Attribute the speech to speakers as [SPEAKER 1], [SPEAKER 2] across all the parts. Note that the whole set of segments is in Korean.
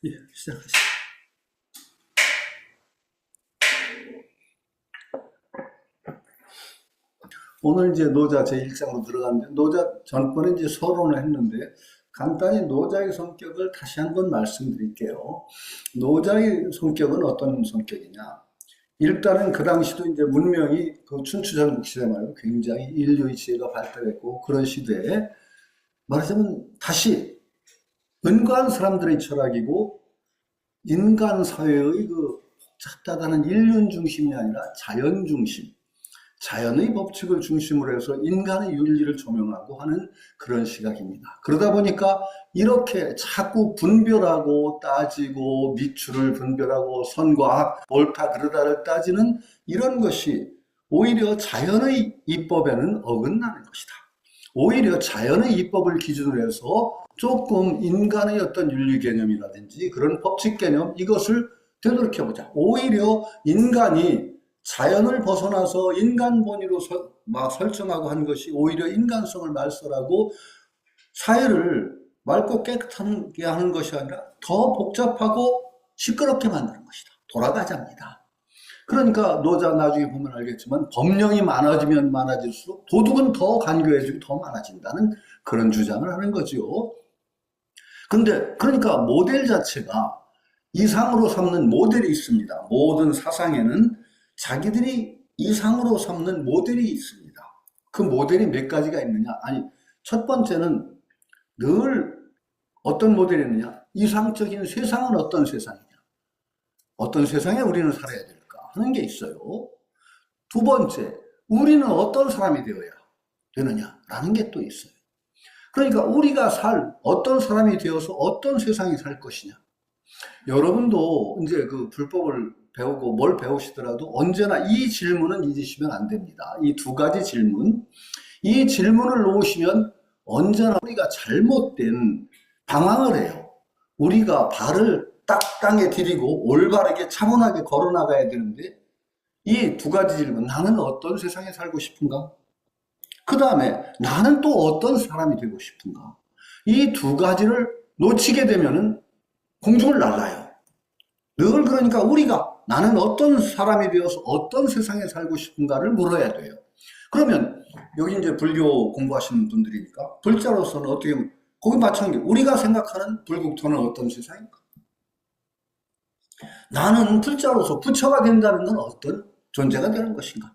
[SPEAKER 1] 예, 시작하시죠. 오늘 이제 노자 제1장으로 들어갔는데, 노자 전번에 이제 서론을 했는데, 간단히 노자의 성격을 다시 한번 말씀드릴게요. 노자의 성격은 어떤 성격이냐? 일단은 그 당시도 이제 문명이 그 춘추전국 시대 말고 굉장히 인류의 지혜가 발달했고, 그런 시대에 말하자면 다시 은과한 사람들의 철학이고, 인간 사회의 그 복잡다단한 인륜 중심이 아니라 자연 중심, 자연의 법칙을 중심으로 해서 인간의 윤리를 조명하고 하는 그런 시각입니다. 그러다 보니까 이렇게 자꾸 분별하고 따지고 미추를 분별하고 선과 악, 옳다 그르다를 따지는 이런 것이 오히려 자연의 이법에는 어긋나는 것이다. 오히려 자연의 이법을 기준으로 해서 조금 인간의 어떤 윤리 개념이라든지 그런 법칙 개념 이것을 되돌이켜보자. 오히려 인간이 자연을 벗어나서 인간 본위로 막 설정하고 한 것이 오히려 인간성을 말살하고 사회를 맑고 깨끗하게 하는 것이 아니라 더 복잡하고 시끄럽게 만드는 것이다. 돌아가자입니다. 그러니까 노자 나중에 보면 알겠지만 법령이 많아지면 많아질수록 도둑은 더 간교해지고 더 많아진다는 그런 주장을 하는 거죠. 근데 그러니까 모델 자체가 이상으로 삼는 모델이 있습니다. 모든 사상에는 자기들이 이상으로 삼는 모델이 있습니다. 그 모델이 몇 가지가 있느냐? 아니, 첫 번째는 늘 어떤 모델이 있느냐? 이상적인 세상은 어떤 세상이냐? 어떤 세상에 우리는 살아야 될까? 하는 게 있어요. 두 번째, 우리는 어떤 사람이 되어야 되느냐라는 게 또 있어요. 그러니까 우리가 어떤 사람이 되어서 어떤 세상이 살 것이냐. 여러분도 이제 그 불법을 배우고 뭘 배우시더라도 언제나 이 질문은 잊으시면 안 됩니다. 이 두 가지 질문. 이 질문을 놓으시면 언제나 우리가 잘못된 방황을 해요. 우리가 발을 딱 땅에 디디고 올바르게 차분하게 걸어 나가야 되는데 이 두 가지 질문. 나는 어떤 세상에 살고 싶은가? 그 다음에 나는 또 어떤 사람이 되고 싶은가? 이 두 가지를 놓치게 되면은 공중을 날아요. 늘 그러니까 우리가 나는 어떤 사람이 되어서 어떤 세상에 살고 싶은가를 물어야 돼요. 그러면 여기 이제 불교 공부하시는 분들이니까 불자로서는 어떻게 보면 거기 마찬가지 우리가 생각하는 불국토는 어떤 세상인가? 나는 불자로서 부처가 된다는 건 어떤 존재가 되는 것인가?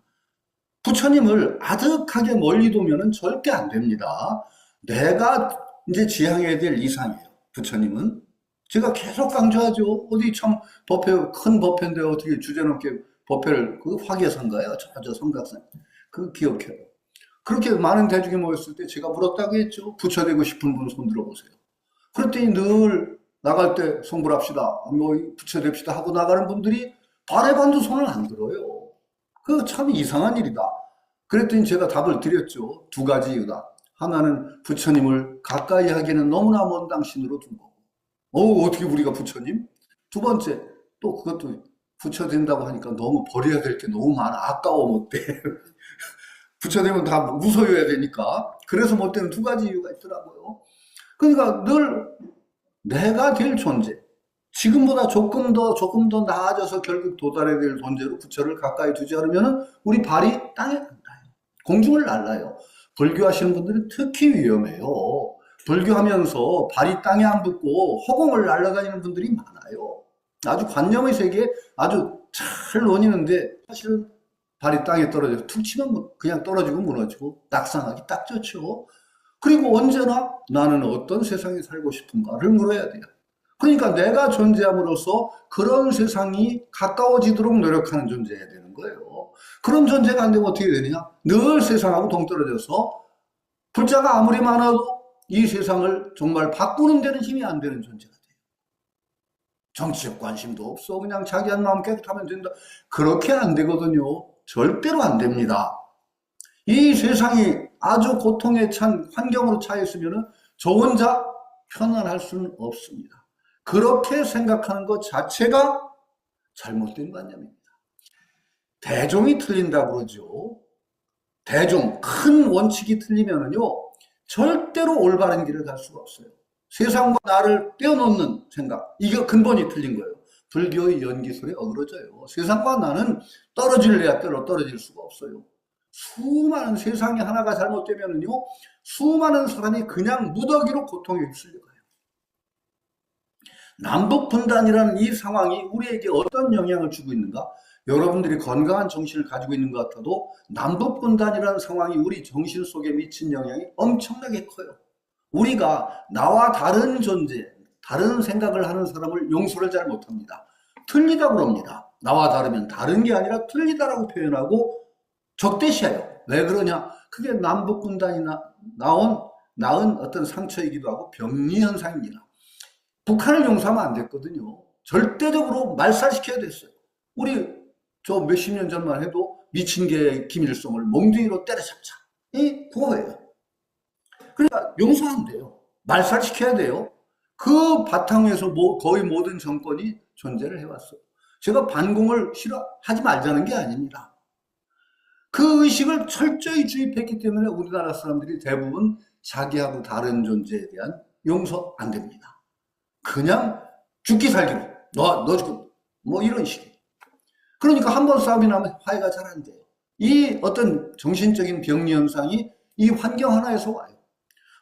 [SPEAKER 1] 부처님을 아득하게 멀리 두면은 절대 안 됩니다. 내가 이제 지향해야 될 이상이에요. 부처님은. 제가 계속 강조하죠. 어디 참 큰 법회인데 어떻게 주제넘게 법회를, 그 화계선가요? 저 성각산. 그거 기억해요. 그렇게 많은 대중이 모였을 때 제가 물었다고 했죠. 부처 되고 싶은 분 손 들어보세요. 그랬더니 늘 나갈 때 성불합시다. 뭐 부처 됩시다 하고 나가는 분들이 반의 반도 손을 안 들어요. 그거 참 이상한 일이다. 그랬더니 제가 답을 드렸죠. 두 가지 이유다. 하나는 부처님을 가까이 하기에는 너무나 먼 당신으로 둔 거고. 어떻게 우리가 부처님? 두 번째, 또 그것도 부처 된다고 하니까 너무 버려야 될 게 너무 많아. 아까워 못 돼. 부처 되면 다 무소유해야 되니까. 그래서 못 되는 두 가지 이유가 있더라고요. 그러니까 늘 내가 될 존재. 지금보다 조금 더 나아져서 결국 도달해야 될 존재로 부처를 가까이 두지 않으면 우리 발이 땅에 닿아요. 공중을 날아요. 불교하시는 분들은 특히 위험해요. 불교하면서 발이 땅에 안 붙고 허공을 날아다니는 분들이 많아요. 아주 관념의 세계에 아주 잘 논이는데 사실은 발이 땅에 떨어져서 툭 치면 그냥 떨어지고 무너지고 낙상하기 딱 좋죠. 그리고 언제나 나는 어떤 세상에 살고 싶은가를 물어야 돼요. 그러니까 내가 존재함으로써 그런 세상이 가까워지도록 노력하는 존재여야 되는 거예요. 그런 존재가 안 되면 어떻게 되느냐? 늘 세상하고 동떨어져서 불자가 아무리 많아도 이 세상을 정말 바꾸는 데는 힘이 안 되는 존재가 돼요. 정치적 관심도 없어. 그냥 자기 한 마음 깨끗하면 된다. 그렇게 안 되거든요. 절대로 안 됩니다. 이 세상이 아주 고통에 찬 환경으로 차 있으면 저 혼자 편안할 수는 없습니다. 그렇게 생각하는 것 자체가 잘못된 관념입니다. 대종이 틀린다고 그러죠. 대종, 큰 원칙이 틀리면은요, 절대로 올바른 길을 갈 수가 없어요. 세상과 나를 떼어놓는 생각. 이게 근본이 틀린 거예요. 불교의 연기술에 어그러져요. 세상과 나는 떨어질래야 떨어질 수가 없어요. 수많은 세상이 하나가 잘못되면요, 수많은 사람이 그냥 무더기로 고통에 휩쓸려 가요. 남북 분단이라는 이 상황이 우리에게 어떤 영향을 주고 있는가? 여러분들이 건강한 정신을 가지고 있는 것 같아도 남북 분단이라는 상황이 우리 정신 속에 미친 영향이 엄청나게 커요. 우리가 나와 다른 존재, 다른 생각을 하는 사람을 용서를 잘 못합니다. 틀리다고 그럽니다. 나와 다르면 다른 게 아니라 틀리다라고 표현하고 적대시해요. 왜 그러냐? 그게 남북 분단이 낳은 어떤 상처이기도 하고 병리 현상입니다. 북한을 용서하면 안 됐거든요. 절대적으로 말살시켜야 됐어요. 우리 저 몇십 년 전만 해도 미친 개 김일성을 몽둥이로 때려잡자. 이 그거예요. 그러니까 용서 안 돼요. 말살시켜야 돼요. 그 바탕에서 거의 모든 정권이 존재를 해왔어요. 제가 반공을 하지 말자는 게 아닙니다. 그 의식을 철저히 주입했기 때문에 우리나라 사람들이 대부분 자기하고 다른 존재에 대한 용서 안 됩니다. 그냥 죽기 살기로 너 죽고 뭐 이런 식이에요. 그러니까 한 번 싸움이 나면 화해가 잘 안 돼요. 이 어떤 정신적인 병리 현상이 이 환경 하나에서 와요.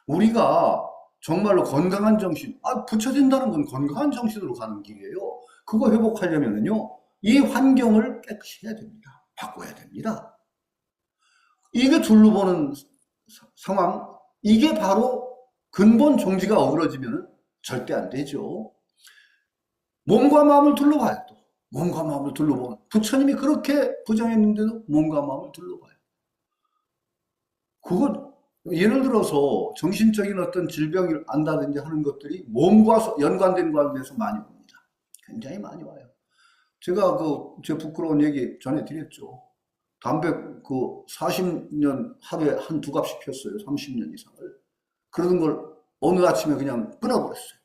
[SPEAKER 1] 우리가 정말로 건강한 정신, 부처진다는 건 건강한 정신으로 가는 길이에요. 그거 회복하려면요, 이 환경을 깨끗이 해야 됩니다. 바꿔야 됩니다. 이게 둘러보는 상황, 이게 바로 근본 종지가 어그러지면 절대 안 되죠. 몸과 마음을 둘러봐요. 또 몸과 마음을 둘러보는, 부처님이 그렇게 부정했는데도 몸과 마음을 둘러봐요. 그거 예를 들어서 정신적인 어떤 질병을 안다든지 하는 것들이 몸과 연관된 관계에서 많이 옵니다. 굉장히 많이 와요. 제가 제 부끄러운 얘기 전해드렸죠. 담배 40년 하루에 한두 갑씩 폈어요. 30년 이상을. 그러던 걸 어느 아침에 그냥 끊어버렸어요.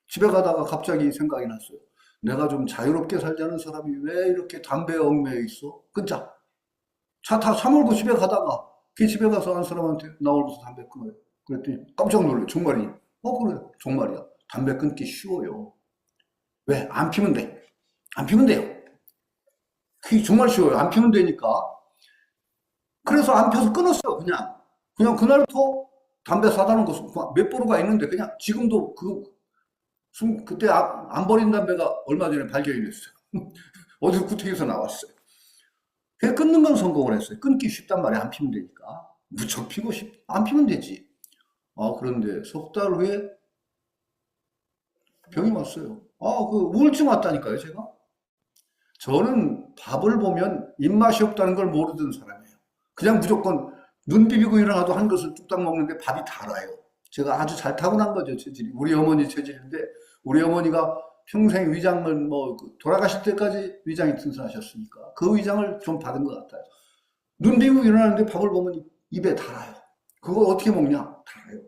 [SPEAKER 1] 집에 가다가 갑자기 생각이 났어요. 내가 좀 자유롭게 살자는 사람이 왜 이렇게 담배에 얽매여 있어? 끊자. 차 몰고 집에 가다가 그 집에 가서 한 사람한테 나오면서 담배 끊어요. 그랬더니 깜짝 놀래요. 정말이. 그래. 정말이야. 담배 끊기 쉬워요. 왜? 안 피면 돼. 안 피면 돼요. 그게 정말 쉬워요. 안 피면 되니까. 그래서 안 펴서 끊었어요. 그냥 그날부터 담배 사다 놓은 거 몇 보루가 있는데 그냥 지금도 그때 안 버린 담배가 얼마 전에 발견이 됐어요. 어디서 구택에서 나왔어요. 그냥 끊는 건 성공을 했어요. 끊기 쉽단 말이에요. 안 피면 되니까. 무척 피고 안 피면 되지. 그런데 석 달 후에 병이 왔어요. 우울증 왔다니까요, 제가. 저는 밥을 보면 입맛이 없다는 걸 모르던 사람이에요. 그냥 무조건 눈 비비고 일어나도 한 것을 뚝딱 먹는데 밥이 달아요. 제가 아주 잘 타고난 거죠, 체질이. 우리 어머니 체질인데, 우리 어머니가 평생 위장을 돌아가실 때까지 위장이 튼튼하셨으니까 그 위장을 좀 받은 것 같아요. 눈 비비고 일어나는데 밥을 보면 입에 달아요. 그걸 어떻게 먹냐? 달아요.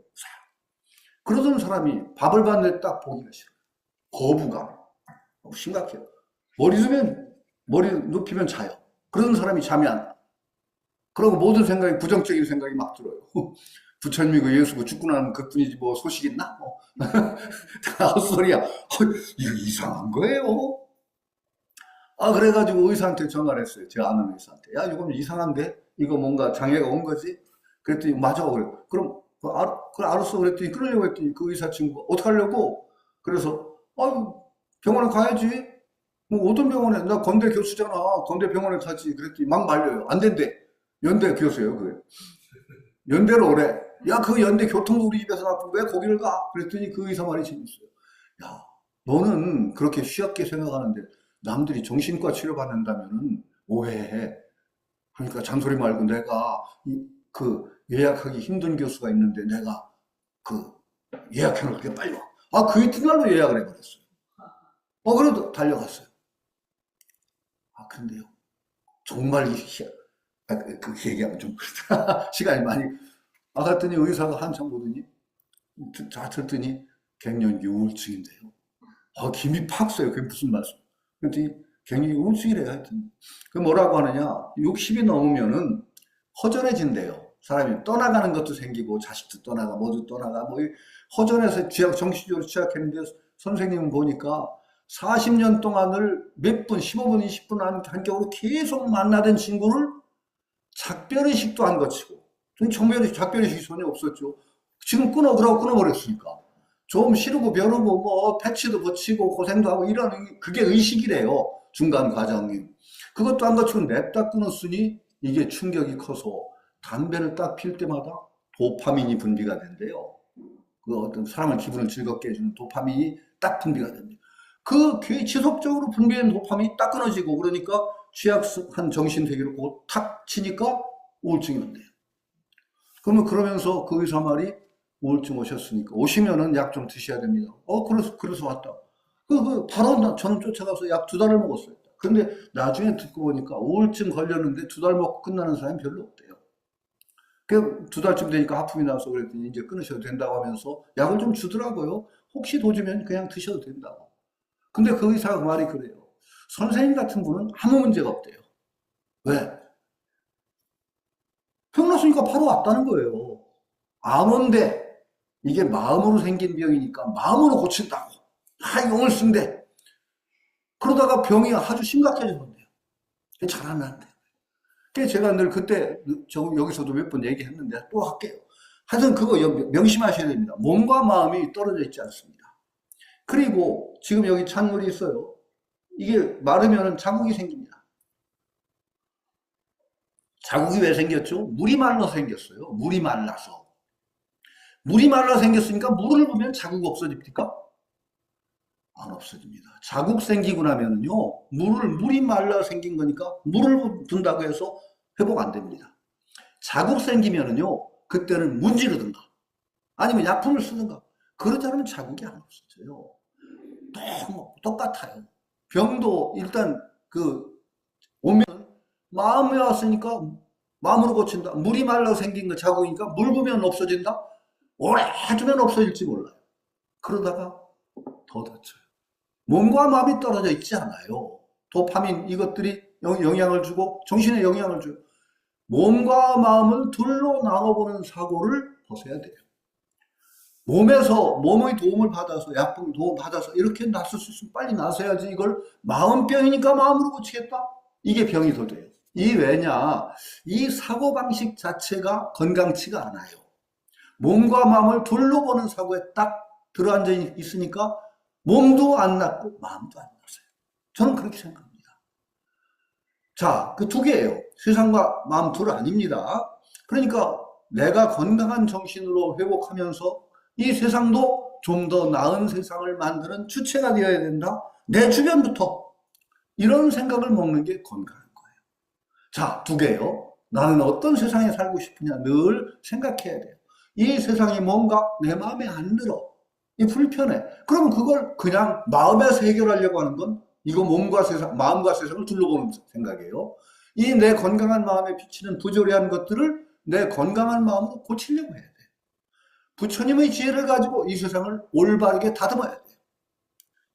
[SPEAKER 1] 그러던 사람이 밥을 봤는데 딱 보기가 싫어요. 거부감. 심각해요. 머리 눕히면 자요. 그런 사람이 잠이 안 나. 그러고 모든 생각이 부정적인 생각이 막 들어요. 부처님이고 예수고 죽고 나면 그뿐이지 뭐 소식 있나? 다 헛소리야. 이거 이상한 거예요. 그래가지고 의사한테 전화를 했어요. 제가 아는 의사한테. 야, 이거 좀 이상한데? 이거 뭔가 장애가 온 거지? 그랬더니 맞아. 그래. 그럼 그래, 알았어. 그랬더니 끊으려고 했더니 그 의사 친구가 어떡하려고? 그래서 병원에 가야지. 뭐 어떤 병원에? 나 건대 교수잖아. 건대 병원에 가지. 그랬더니 막 말려요. 안 된대. 연대 교수예요. 그게. 연대로 오래. 야, 그 연대 교통도 우리 집에서 나고 왜 거기를 가? 그랬더니 그 의사 말이 재밌어요. 야, 너는 그렇게 쉬웠게 생각하는데 남들이 정신과 치료받는다면은 오해해. 그러니까 잔소리 말고 내가 예약하기 힘든 교수가 있는데 내가 예약해놓을게 빨리 와. 그 이튿날로 예약을 해버렸어요. 그래도 달려갔어요. 근데요. 정말 그 얘기하면 좀 시간이 많이. 갔더니 의사가 한참 보더니 듣더니 갱년기 우울증인데요. 김이 팍 써요. 그게 무슨 말씀? 그랬더니 갱년기 우울증이래요. 하여튼. 그 뭐라고 하느냐? 60이 넘으면은 허전해진대요. 사람이 떠나가는 것도 생기고 자식도 떠나가 모두 떠나가 뭐 허전해서 정신적으로 취약했는데 선생님은 보니까 40년 동안을 몇 분, 15분, 20분 한격으로 계속 만나던 친구를 작별의식도 안 거치고, 작별의식이 전혀 없었죠. 지금 그러고 끊어버렸으니까. 좀 싫고 벼르고 뭐 패치도 붙이고 고생도 하고 이러는 그게 의식이래요. 중간 과정이. 그것도 안 거치고 냅다 끊었으니 이게 충격이 커서 담배를 딱 필 때마다 도파민이 분비가 된대요. 그 어떤 사람을 기분을 즐겁게 해주는 도파민이 딱 분비가 됩니다. 그 지속적으로 분비된 도파민이 딱 끊어지고 그러니까 취약한 정신세계로 곧 탁 치니까 우울증이 온대요. 그러면 그러면서 그 의사 말이 우울증 오셨으니까 오시면은 약 좀 드셔야 됩니다. 그래서 왔다. 바로 저는 쫓아가서 약 2달을 먹었어요. 근데 나중에 듣고 보니까 우울증 걸렸는데 2달 먹고 끝나는 사람이 별로 없대요. 그 2달쯤 되니까 하품이 나서 그랬더니 이제 끊으셔도 된다고 하면서 약을 좀 주더라고요. 혹시 도주면 그냥 드셔도 된다고. 근데 그 의사가 그 말이 그래요. 선생님 같은 분은 아무 문제가 없대요. 왜? 병 났으니까 바로 왔다는 거예요. 암인데 이게 마음으로 생긴 병이니까 마음으로 고친다고. 용을 쓴대. 그러다가 병이 아주 심각해졌는데요. 잘 안 나는데. 그래서 제가 늘 그때 여기서도 몇 번 얘기했는데 또 할게요. 하여튼 그거 명심하셔야 됩니다. 몸과 마음이 떨어져 있지 않습니다. 그리고 지금 여기 찬물이 있어요. 이게 마르면 자국이 생깁니다. 자국이 왜 생겼죠? 물이 말라서 생겼어요. 물이 말라서. 물이 말라 생겼으니까 물을 부으면 자국 없어집니까? 안 없어집니다. 자국 생기고 나면요, 물이 말라 생긴 거니까 물을 둔다고 해서 회복 안 됩니다. 자국 생기면은요, 그때는 문지르든가, 아니면 약품을 쓰든가, 그러지 않으면 자국이 안 없어져요. 똑같아요. 병도 일단 오면 마음에 왔으니까 마음으로 고친다. 물이 말라 생긴 거 자국이니까 물 부으면 없어진다? 오래 해두면 없어질지 몰라요. 그러다가 더 다쳐요. 몸과 마음이 떨어져 있지 않아요. 도파민 이것들이 영향을 주고 정신에 영향을 줘요. 몸과 마음을 둘로 나눠보는 사고를 벗어야 돼요. 몸의 도움을 받아서 약품 도움 받아서 이렇게 낫을 수 있으면 빨리 나서야지. 이걸 마음병이니까 마음으로 고치겠다. 이게 병이 더 돼요. 왜냐? 이 사고방식 자체가 건강치가 않아요. 몸과 마음을 둘로 보는 사고에 딱 들어앉아 있으니까 몸도 안 낫고 마음도 안 낫어요. 저는 그렇게 생각합니다. 자, 그 2개예요. 세상과 마음 둘 아닙니다. 그러니까 내가 건강한 정신으로 회복하면서 이 세상도 좀 더 나은 세상을 만드는 주체가 되어야 된다. 내 주변부터. 이런 생각을 먹는 게 건강한 거예요. 자, 2개예요. 나는 어떤 세상에 살고 싶으냐 늘 생각해야 돼요. 이 세상이 뭔가 내 마음에 안 들어. 불편해. 그럼 그걸 그냥 마음에서 해결하려고 하는 건 이거 마음과 세상을 둘러보는 생각이에요. 이 내 건강한 마음에 비치는 부조리한 것들을 내 건강한 마음으로 고치려고 해야 돼요. 부처님의 지혜를 가지고 이 세상을 올바르게 다듬어야 돼요.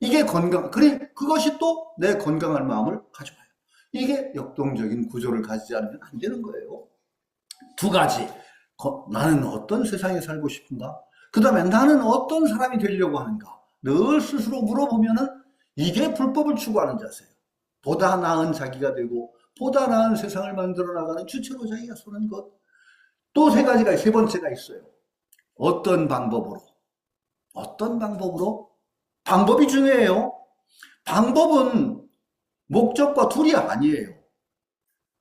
[SPEAKER 1] 이게 그것이 또 내 건강한 마음을 가져와요. 이게 역동적인 구조를 가지지 않으면 안 되는 거예요. 2가지. 나는 어떤 세상에 살고 싶은가? 그 다음에 나는 어떤 사람이 되려고 하는가? 늘 스스로 물어보면은 이게 불법을 추구하는 자세예요. 보다 나은 자기가 되고 보다 나은 세상을 만들어 나가는 주체로 자기가 서는 것. 또 3번째가 있어요. 어떤 방법으로? 방법이 중요해요. 방법은 목적과 둘이 아니에요.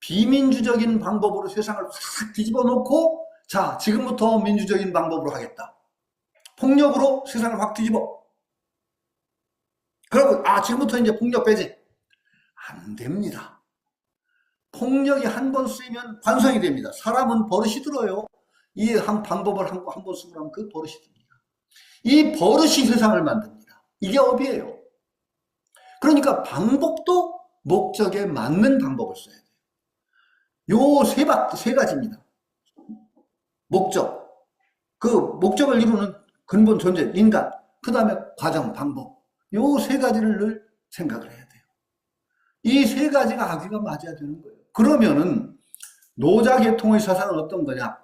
[SPEAKER 1] 비민주적인 방법으로 세상을 확 뒤집어 놓고 자, 지금부터 민주적인 방법으로 하겠다. 폭력으로 세상을 확 뒤집어. 그러고 지금부터 이제 폭력 빼지. 안 됩니다. 폭력이 한 번 쓰이면 관성이 됩니다. 사람은 버릇이 들어요. 이 방법을 한 번 쓰고 나면 그 버릇이 듭니다. 이 버릇이 세상을 만듭니다. 이게 업이에요. 그러니까 방법도 목적에 맞는 방법을 써야 돼요. 요 세 가지입니다. 목적. 그 목적을 이루는 근본 존재, 인간. 그 다음에 과정, 방법. 요 3가지를 늘 생각을 해야 돼요. 이 3가지가 아기가 맞아야 되는 거예요. 그러면은 노자 계통의 사상은 어떤 거냐?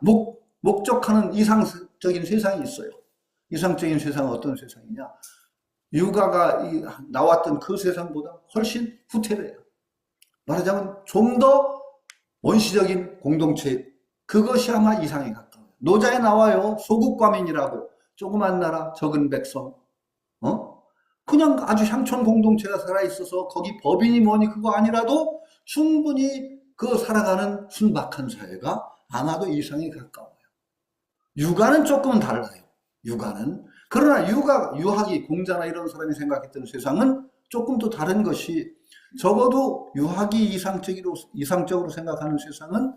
[SPEAKER 1] 목적하는 이상적인 세상이 있어요. 이상적인 세상은 어떤 세상이냐? 육아가 나왔던 그 세상보다 훨씬 후퇴돼요. 말하자면 좀 더 원시적인 공동체, 그것이 아마 이상에 가까워요. 노자에 나와요. 소국과민이라고. 조그만 나라, 적은 백성. 그냥 아주 향촌 공동체가 살아있어서 거기 법인이 뭐니 그거 아니라도 충분히 그 살아가는 순박한 사회가 아마도 이상에 가까워요. 육아는 조금은 달라요. 육아는. 그러나 유학이 공자나 이런 사람이 생각했던 세상은 조금 또 다른 것이, 적어도 유학이 이상적으로 생각하는 세상은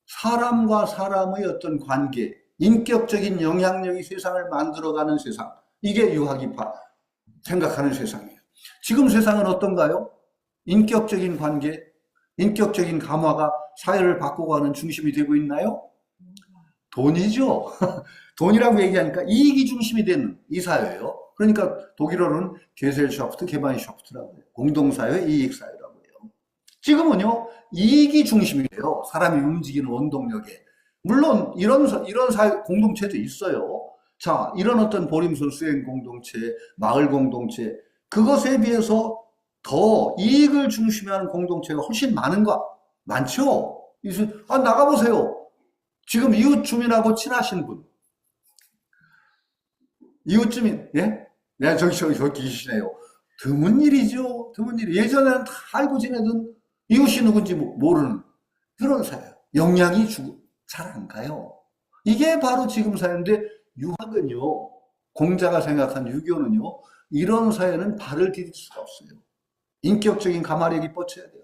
[SPEAKER 1] 사람과 사람의 어떤 관계, 인격적인 영향력이 세상을 만들어가는 세상. 이게 유학이 생각하는 세상이에요. 지금 세상은 어떤가요? 인격적인 관계, 인격적인 감화가 사회를 바꿔가는 중심이 되고 있나요? 돈이죠. 돈이라고 얘기하니까 이익이 중심이 되는 이 사회예요. 그러니까 독일어로는 게셀샤프트, 게마인샤프트라고 해요. 공동사회, 이익사회라고 해요. 지금은요, 이익이 중심이 돼요. 사람이 움직이는 원동력에. 물론 이런 사회 공동체도 있어요. 자, 이런 어떤 보림선 수행 공동체, 마을 공동체, 그것에 비해서 더 이익을 중심에 하는 공동체가 훨씬 많죠? 나가보세요. 지금 이웃 주민하고 친하신 분. 이웃 주민, 예? 네, 저기 계시네요. 드문 일이죠. 드문 일. 예전에는 다 알고 지내던 이웃이 누군지 모르는 그런 사회예요. 영향이 잘 안 가요. 이게 바로 지금 사회인데, 유학은요, 공자가 생각한 유교는요, 이런 사회는 발을 디딜 수가 없어요. 인격적인 감화력이 뻗쳐야 돼요.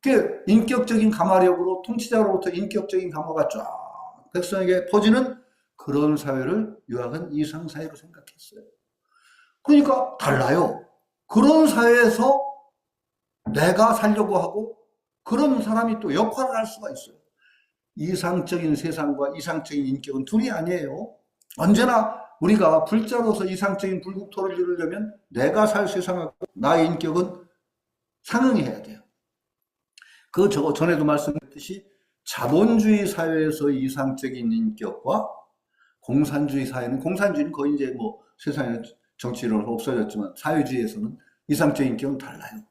[SPEAKER 1] 그 인격적인 감화력으로, 통치자로부터 인격적인 감화가 쫙 백성에게 퍼지는 그런 사회를 유학은 이상사회로 생각했어요. 그러니까 달라요. 그런 사회에서 내가 살려고 하고 그런 사람이 또 역할을 할 수가 있어요. 이상적인 세상과 이상적인 인격은 둘이 아니에요. 언제나 우리가 불자로서 이상적인 불국토를 이루려면 내가 살 세상하고 나의 인격은 상응해야 돼요. 전에도 말씀드렸듯이 자본주의 사회에서 이상적인 인격과 공산주의는 거의 이제 세상에 정치로 없어졌지만 사회주의에서는 이상적인 인격은 달라요.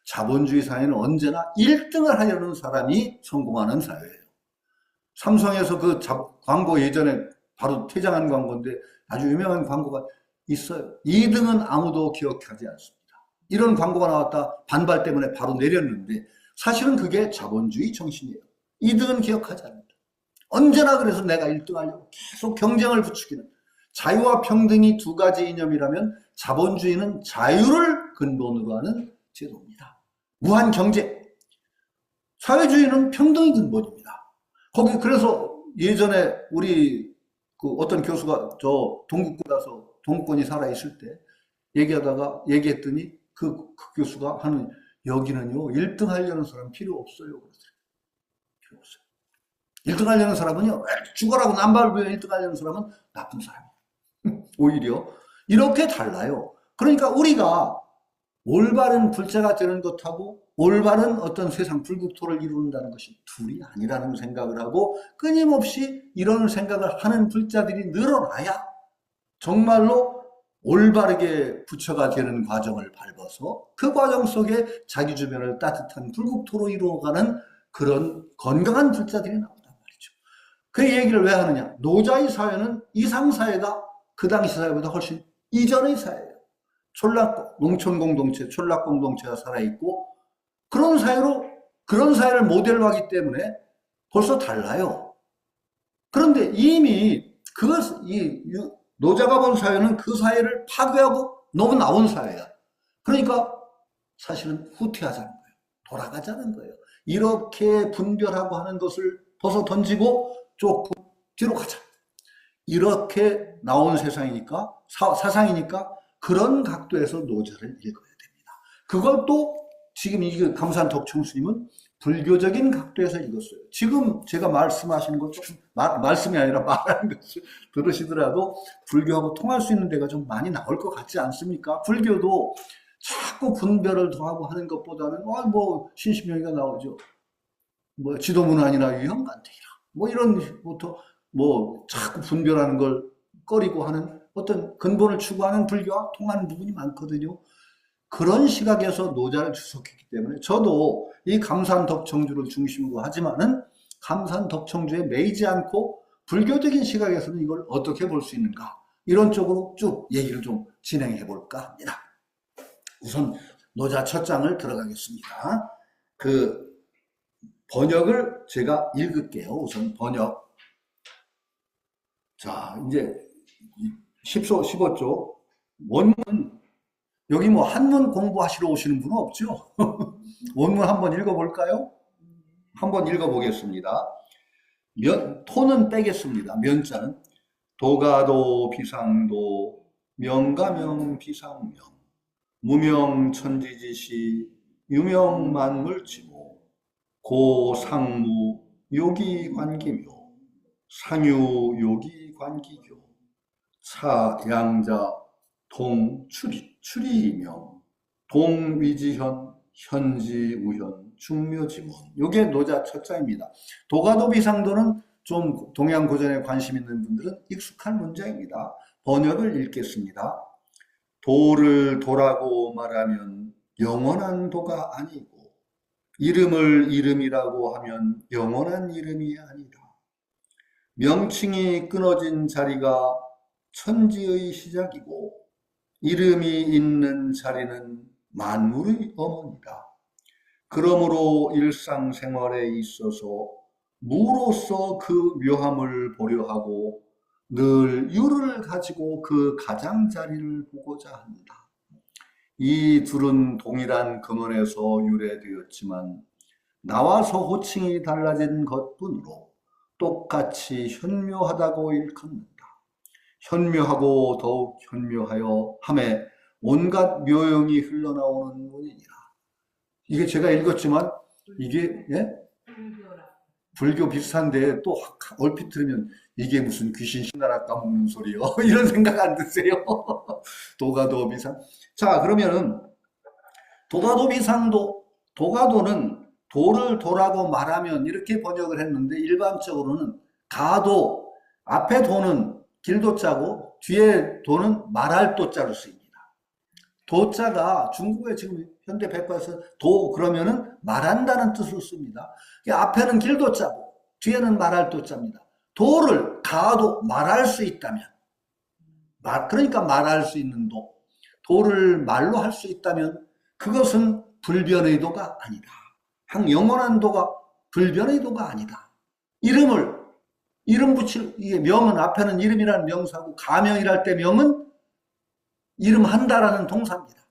[SPEAKER 1] 자본주의 사회는 언제나 1등을 하려는 사람이 성공하는 사회예요. 삼성에서 그 광고 예전에 바로 퇴장한 광고인데 아주 유명한 광고가 있어요. 2등은 아무도 기억하지 않습니다. 이런 광고가 나왔다 반발 때문에 바로 내렸는데 사실은 그게 자본주의 정신이에요. 2등은 기억하지 않는다. 언제나 그래서 내가 1등 하려고 계속 경쟁을 부추기는, 자유와 평등이 두 가지 이념이라면 자본주의는 자유를 근본으로 하는 제도입니다. 무한 경제. 사회주의는 평등이 근본입니다. 그래서 예전에 우리 어떤 교수가 동국군 가서 동국군이 살아있을 때 얘기했더니 그 교수가 하는, 여기는요 1등 하려는 사람 필요 없어요. 그러더래요. 필요 없어요. 1등 하려는 사람은요, 죽어라고 남발부에 1등 하려는 사람은 나쁜 사람이에요. 오히려 이렇게 달라요. 그러니까 우리가 올바른 불자가 되는 것하고 올바른 어떤 세상 불국토를 이룬다는 것이 둘이 아니라는 생각을 하고, 끊임없이 이런 생각을 하는 불자들이 늘어나야 정말로 올바르게 부처가 되는 과정을 밟아서 그 과정 속에 자기 주변을 따뜻한 불국토로 이루어가는 그런 건강한 불자들이 나온단 말이죠. 그 얘기를 왜 하느냐? 노자의 사회는 이상사회가 그 당시 사회보다 훨씬 이전의 사회예요. 농촌 공동체, 촌락 공동체가 살아있고, 그런 사회를 모델로 하기 때문에 벌써 달라요. 그런데 이미 노자가 본 사회는 그 사회를 파괴하고 너무 나온 사회야. 그러니까 사실은 후퇴하자는 거예요. 돌아가자는 거예요. 이렇게 분별하고 하는 것을 벗어 던지고 조금 뒤로 가자. 이렇게 나온 세상이니까, 사상이니까 그런 각도에서 노자를 읽어야 됩니다. 그걸 또 지금 이 감산 덕총스님은 불교적인 각도에서 읽었어요. 지금 제가 말씀하시는 것 조금 말씀이 아니라 말하는 것을 들으시더라도 불교하고 통할 수 있는 데가 좀 많이 나올 것 같지 않습니까? 불교도 자꾸 분별을 더하고 하는 것보다는 신심영이가 나오죠. 뭐 지도문안이나 유형관택이라 뭐 이런 부터 뭐 자꾸 분별하는 걸 꺼리고 하는 어떤 근본을 추구하는 불교와 통하는 부분이 많거든요. 그런 시각에서 노자를 주석했기 때문에 저도 이 감산덕청주를 중심으로 하지만은 감산덕청주에 매이지 않고 불교적인 시각에서는 이걸 어떻게 볼 수 있는가 이런 쪽으로 쭉 얘기를 좀 진행해 볼까 합니다. 우선 노자 첫 장을 들어가겠습니다. 그 번역을 제가 읽을게요. 우선 번역. 자, 이제 10소, 15조. 원문, 여기 뭐 한문 공부하시러 오시는 분은 없죠? 원문 한번 읽어볼까요? 한번 읽어보겠습니다. 토는 빼겠습니다. 면자는 도가도 비상도 명가명 비상명 무명 천지지시 유명 만물지모 고상무 요기관기묘 상유 요기관기교 차양자 동추리명 동위지현 현지우현 중묘지문 요게 노자 첫 장입니다. 도가도 비상도는 좀 동양 고전에 관심 있는 분들은 익숙한 문장입니다. 번역을 읽겠습니다. 도를 도라고 말하면 영원한 도가 아니고 이름을 이름이라고 하면 영원한 이름이 아니다. 명칭이 끊어진 자리가 천지의 시작이고 이름이 있는 자리는 만물의 어머니다. 그러므로 일상생활에 있어서 무로서 그 묘함을 보려 하고 늘 유를 가지고 그 가장자리를 보고자 한다. 이 둘은 동일한 근원에서 유래되었지만 나와서 호칭이 달라진 것뿐으로 똑같이 현묘하다고 일컫는다. 현묘하고 더욱 현묘하여 함에 온갖 묘용이 흘러나오는 문이니라. 이게 제가 읽었지만 이게 예? 불교 비슷한데 또 얼핏 들으면 이게 무슨 귀신 신나라 까먹는 소리요 이런 생각 안 드세요? 도가도 비상. 자, 그러면은 도가도 비상도, 도가도는 도를 도라고 말하면 이렇게 번역을 했는데 일반적으로는 가도, 앞에 도는 길도자고 뒤에 도는 말할 도자로 쓰입니다. 도자가 중국에 지금 현대 백과에서 도 그러면은 말한다는 뜻으로 씁니다. 앞에는 길도자고 뒤에는 말할 도자입니다. 도를 가도 말할 수 있다면, 그러니까 말할 수 있는 도, 도를 말로 할 수 있다면 그것은 불변의 도가 아니다. 영원한 도가 불변의 도가 아니다. 이름 붙일, 이게 명은 앞에는 이름이라는 명사고 가명이랄 때 명은 이름 한다라는 동사입니다.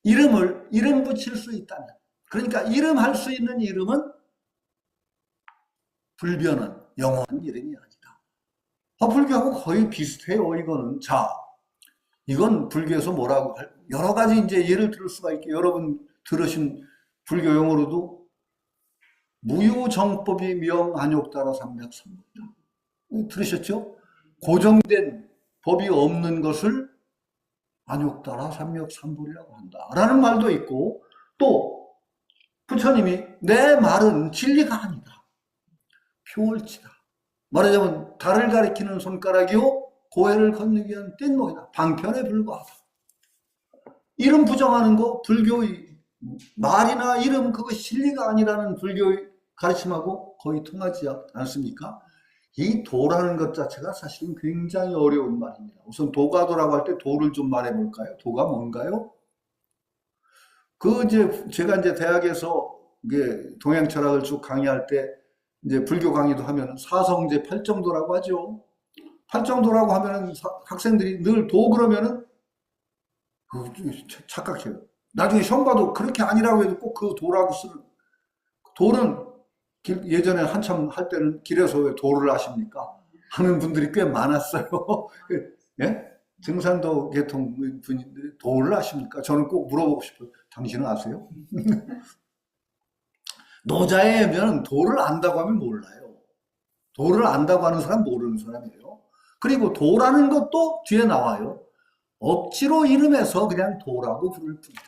[SPEAKER 1] 이름 붙일 수 있다면, 그러니까 이름 할 수 있는 이름은 불변은 영원한 이름이 아니다. 불교하고 거의 비슷해요, 이거는. 자, 이건 불교에서 뭐라고 여러 가지 이제 예를 들을 수가 있게 여러분 들으신 불교 용어로도 무유정법이 명안욕따라 삼맥삼보이다. 들으셨죠? 고정된 법이 없는 것을 안욕따라 삼맥삼보이라고 한다. 라는 말도 있고, 또 부처님이 내 말은 진리가 아니다. 표월치다. 말하자면 달을 가리키는 손가락이요 고해를 건너기 위한 뗏목이다. 방편에 불과하다. 이름 부정하는 거 불교의 말이나 이름 그것이 진리가 아니라는 불교의 가르침하고 거의 통하지 않습니까? 이 도라는 것 자체가 사실은 굉장히 어려운 말입니다. 우선 도가도라고 할 때 도를 좀 말해볼까요? 도가 뭔가요? 제가 이제 대학에서 이게 동양 철학을 쭉 강의할 때 이제 불교 강의도 하면 사성제 팔정도라고 하죠. 팔정도라고 하면은 학생들이 늘 도 그러면은 착각해요. 나중에 시험 봐도 그렇게 아니라고 해도 꼭 그 도라고 쓰는. 도는 예전에 한참 할 때는 길에서 왜 도를 아십니까? 하는 분들이 꽤 많았어요. 예? 증산도 계통 분인데 도를 아십니까? 저는 꼭 물어보고 싶어요. 당신은 아세요? 노자에면 도를 안다고 하면 몰라요. 도를 안다고 하는 사람 모르는 사람이에요. 그리고 도라는 것도 뒤에 나와요. 억지로 이름에서 그냥 도라고 부를 뿐이다.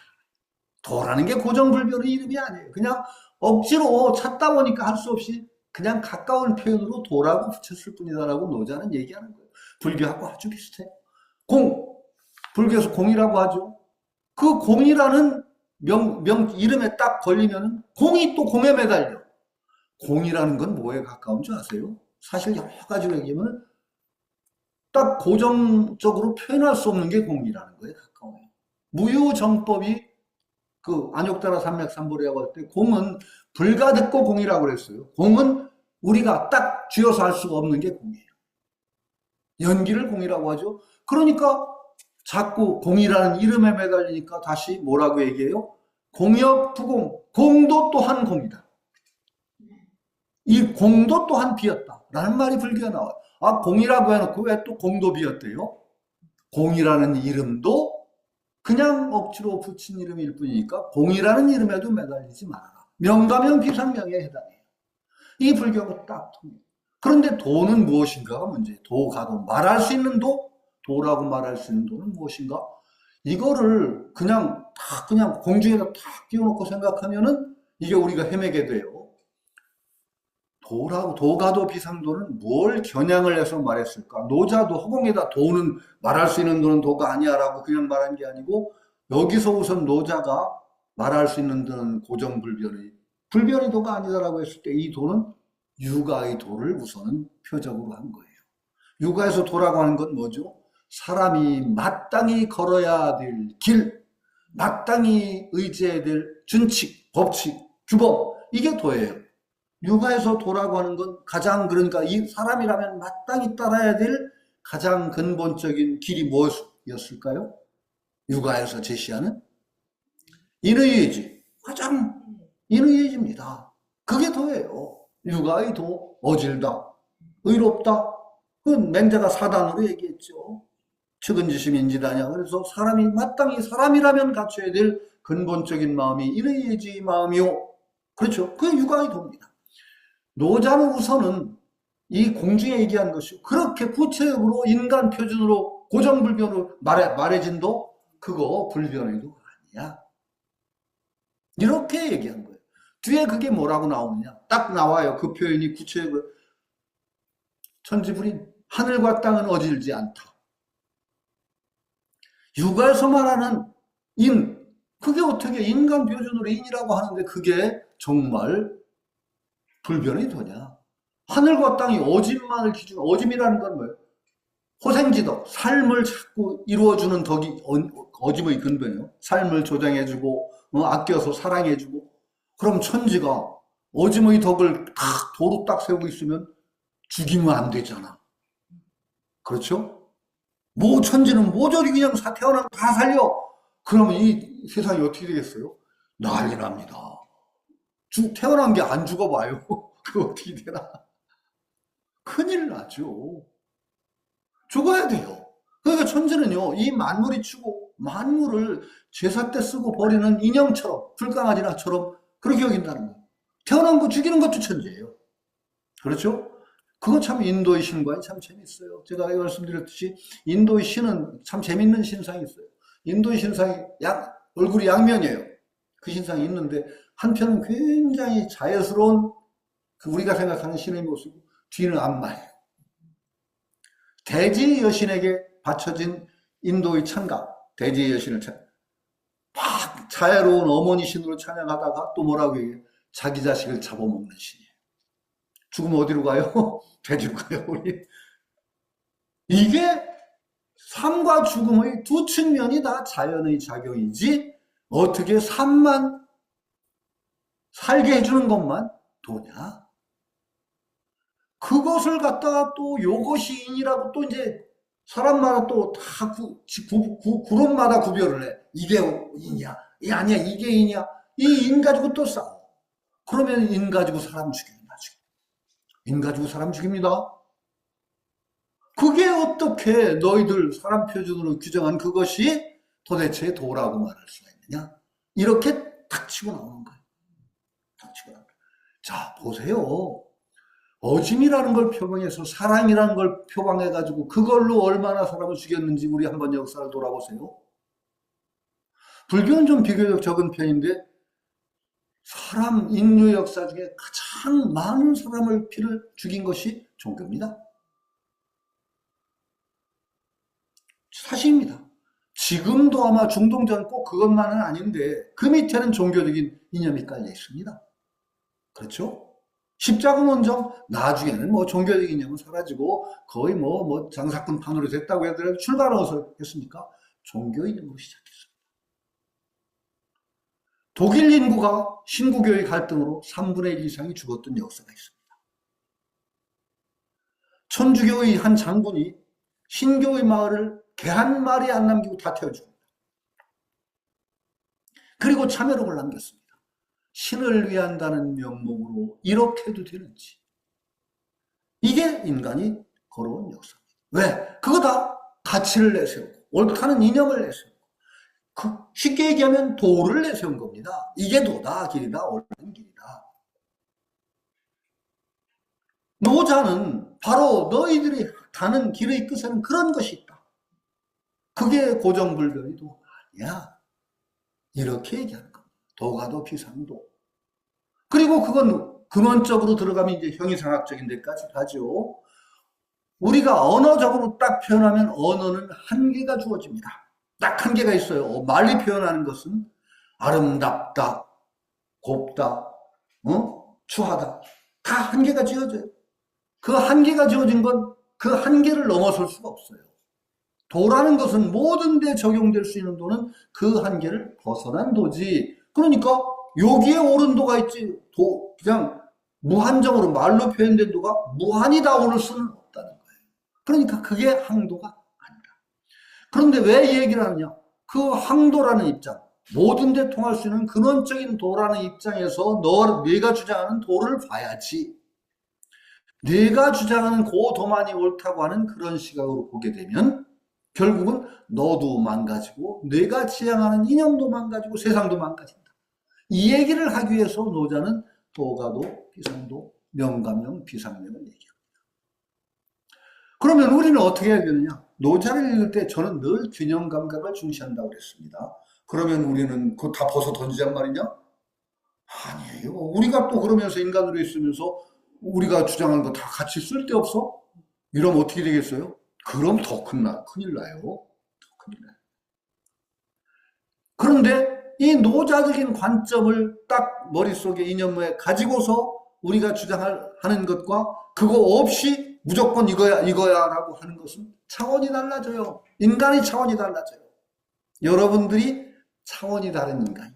[SPEAKER 1] 도라는 게 고정불변의 이름이 아니에요. 그냥 억지로 찾다 보니까 할 수 없이 그냥 가까운 표현으로 도라고 붙였을 뿐이다라고 노자는 얘기하는 거예요. 불교하고 아주 비슷해. 공, 불교에서 공이라고 하죠. 그 공이라는 이름에 딱 걸리면 공이 또 공에 매달려. 공이라는 건 뭐에 가까운 줄 아세요? 사실 여러 가지로 얘기하면 딱 고정적으로 표현할 수 없는 게 공이라는 거에 가까워요. 무유정법이 그 안욕다라 삼맥삼보리라고 할 때 공은 불가득고 공이라고 그랬어요. 공은 우리가 딱 쥐어서 할 수가 없는 게 공이에요. 연기를 공이라고 하죠. 그러니까 자꾸 공이라는 이름에 매달리니까 다시 뭐라고 얘기해요? 공역부공, 공도 또한 공이다. 이 공도 또한 비었다 라는 말이 불교에 나와요. 아, 공이라고 해놓고 왜 또 공도 비었대요? 공이라는 이름도 그냥 억지로 붙인 이름일 뿐이니까 공이라는 이름에도 매달리지 말아라. 명가명 비상명에 해당해요. 이 불교가 딱 통해요. 그런데 도는 무엇인가가 문제예요. 도가도 말할 수 있는 도, 도라고 말할 수 있는 도는 무엇인가? 이거를 그냥 공중에다 탁 띄워놓고 생각하면은 이게 우리가 헤매게 돼요. 도가도 비상도는 뭘 겨냥을 해서 말했을까? 노자도 허공에다 도는 말할 수 있는 도는 도가 아니야라고 그냥 말한 게 아니고 여기서 우선 노자가 말할 수 있는 도는 불변의 도가 아니다라고 했을 때 이 도는 육아의 도를 우선은 표적으로 한 거예요. 육아에서 도라고 하는 건 뭐죠? 사람이 마땅히 걸어야 될 길, 마땅히 의지해야 될 준칙, 법칙, 규범, 이게 도예요. 육아에서 도라고 하는 건 그러니까 이 사람이라면 마땅히 따라야 될 가장 근본적인 길이 무엇이었을까요? 육아에서 제시하는 인의예지. 가장 인의예지입니다. 그게 도예요. 육아의 도, 어질다, 의롭다. 그건 맹자가 사단으로 얘기했죠. 측은지심 인지다냐. 그래서 사람이 마땅히 사람이라면 갖춰야 될 근본적인 마음이 인의예지 마음이요. 그렇죠. 그게 육아의 도입니다. 노자는 우선은 이 공중에 얘기한 것이 그렇게 구체적으로 인간 표준으로 고정불변으로 말해진도 그거 불변의 도가 아니야. 이렇게 얘기한 거예요. 뒤에 그게 뭐라고 나오느냐. 딱 나와요. 그 표현이 구체적으로. 천지불인 하늘과 땅은 어질지 않다. 육아에서 말하는 인, 그게 어떻게 인간 표준으로 인이라고 하는데 그게 정말 불변의 도냐. 하늘과 땅이 어짐만을 기준으로, 어짐이라는 건 뭐예요? 호생지덕, 삶을 자꾸 이루어주는 덕이 어짐의 근본이에요. 삶을 조장해주고 아껴서 사랑해주고. 그럼 천지가 어짐의 덕을 딱 도로 딱 세우고 있으면 죽이면 안 되잖아. 그렇죠? 천지는 모조리 그냥 태어나면 다 살려. 그러면 이 세상이 어떻게 되겠어요? 난리 납니다. 태어난 게 안 죽어봐요. 그거 어떻게 되나? 큰일 나죠. 죽어야 돼요. 그러니까 천지는요, 이 만물이 추고, 만물을 제사 때 쓰고 버리는 인형처럼, 불강아지나처럼 그렇게 여긴다는 거예요. 태어난 거 죽이는 것도 천지예요. 그렇죠? 그건 참 인도의 신과는 참 재밌어요. 제가 말씀드렸듯이 인도의 신은 참 재밌는 신상이 있어요. 인도의 신상이 얼굴이 양면이에요. 그 신상이 있는데 한편은 굉장히 자연스러운 우리가 생각하는 신의 모습, 뒤는 안마예요. 대지 여신에게 바쳐진 인도의 찬가, 대지 여신을 막 자애로운 어머니 신으로 찬양하다가 또 뭐라고 얘기해요? 자기 자식을 잡아먹는 신이에요. 죽으면 어디로 가요? 돼지로 가요, 우리. 이게 삶과 죽음의 두 측면이 다 자연의 작용이지 어떻게 삶만 살게 해주는 것만 도냐? 그것을 갖다가 또 요것이 인이라고 또 이제 사람마다 또 다 그룹마다 구별을 해. 이게 인이야. 이 아니야. 이게 인이야. 이 인 가지고 또 싸워. 그러면 인 가지고 사람 죽입니다. 인 가지고 사람 죽입니다. 그게 어떻게 너희들 사람 표준으로 규정한 그것이 도대체 도라고 말할 수가 있느냐? 이렇게 탁 치고 나오는 거예요. 탁 치고 나오는 거예요. 자, 보세요. 어짐이라는 걸 표방해서 사랑이라는 걸 표방해가지고 그걸로 얼마나 사람을 죽였는지 우리 한번 역사를 돌아보세요. 불교는 좀 비교적 적은 편인데 인류 역사 중에 가장 많은 피를 죽인 것이 종교입니다. 사실입니다. 지금도 아마 중동전 꼭 그것만은 아닌데 그 밑에는 종교적인 이념이 깔려 있습니다. 그렇죠? 십자군 원정 나중에는 뭐 종교적인 이념은 사라지고 거의 뭐 장사꾼 판으로 됐다고 해도 출발은 어디서 했습니까? 종교 이념으로 시작했습니다. 독일 인구가 신구교의 갈등으로 3분의 1 이상이 죽었던 역사가 있습니다. 천주교의 한 장군이 신교의 마을을 개 한 마리 안 남기고 다 태워줍니다. 그리고 참여록을 남겼습니다. 신을 위한다는 명목으로 이렇게 해도 되는지. 이게 인간이 걸어온 역사입니다. 왜? 그거 다 가치를 내세우고 옳다는 이념을 내세우고 쉽게 얘기하면 도를 내세운 겁니다. 이게 도다, 길이다, 옳은 길이다. 노자는 바로 너희들이 가는 길의 끝에는 그런 것이 있다. 그게 고정불변의 도가 아니야. 이렇게 얘기하는 겁니다. 도가도 비상도. 그리고 그건 근원적으로 들어가면 이제 형이상학적인 데까지 가죠. 우리가 언어적으로 딱 표현하면 언어는 한계가 주어집니다. 딱 한계가 있어요. 말리 표현하는 것은 아름답다, 곱다, 추하다. 다 한계가 지어져요. 그 한계가 지어진 건 그 한계를 넘어설 수가 없어요. 도라는 것은 모든 데 적용될 수 있는 도는 그 한계를 벗어난 도지. 그러니까 여기에 옳은 도가 있지. 그냥 무한정으로 말로 표현된 도가 무한히 다 옳을 수는 없다는 거예요. 그러니까 그게 항도가 아니다. 그런데 왜 이 얘기를 하느냐? 그 항도라는 입장, 모든 데 통할 수 있는 근원적인 도라는 입장에서 내가 주장하는 도를 봐야지. 내가 주장하는 그 도만이 옳다고 하는 그런 시각으로 보게 되면 결국은 너도 망가지고 내가 지향하는 이념도 망가지고 세상도 망가진다. 이 얘기를 하기 위해서 노자는 도가도, 비상도, 명가명, 비상명을 얘기합니다. 그러면 우리는 어떻게 해야 되느냐? 노자를 읽을 때 저는 늘 균형 감각을 중시한다고 그랬습니다. 그러면 우리는 그거 다 벗어 던지란 말이냐? 아니에요. 우리가 또 그러면서 인간으로 있으면서 우리가 주장하는 거 다 같이 쓸데없어? 이러면 어떻게 되겠어요? 그럼 더 큰일 나요. 더 큰일 나요. 그런데 이 노자적인 관점을 딱 머릿속에 이념에 가지고서 우리가 주장하는 것과 그거 없이 무조건 이거야 라고 하는 것은 차원이 달라져요. 인간의 차원이 달라져요. 여러분들이 차원이 다른 인간이에요.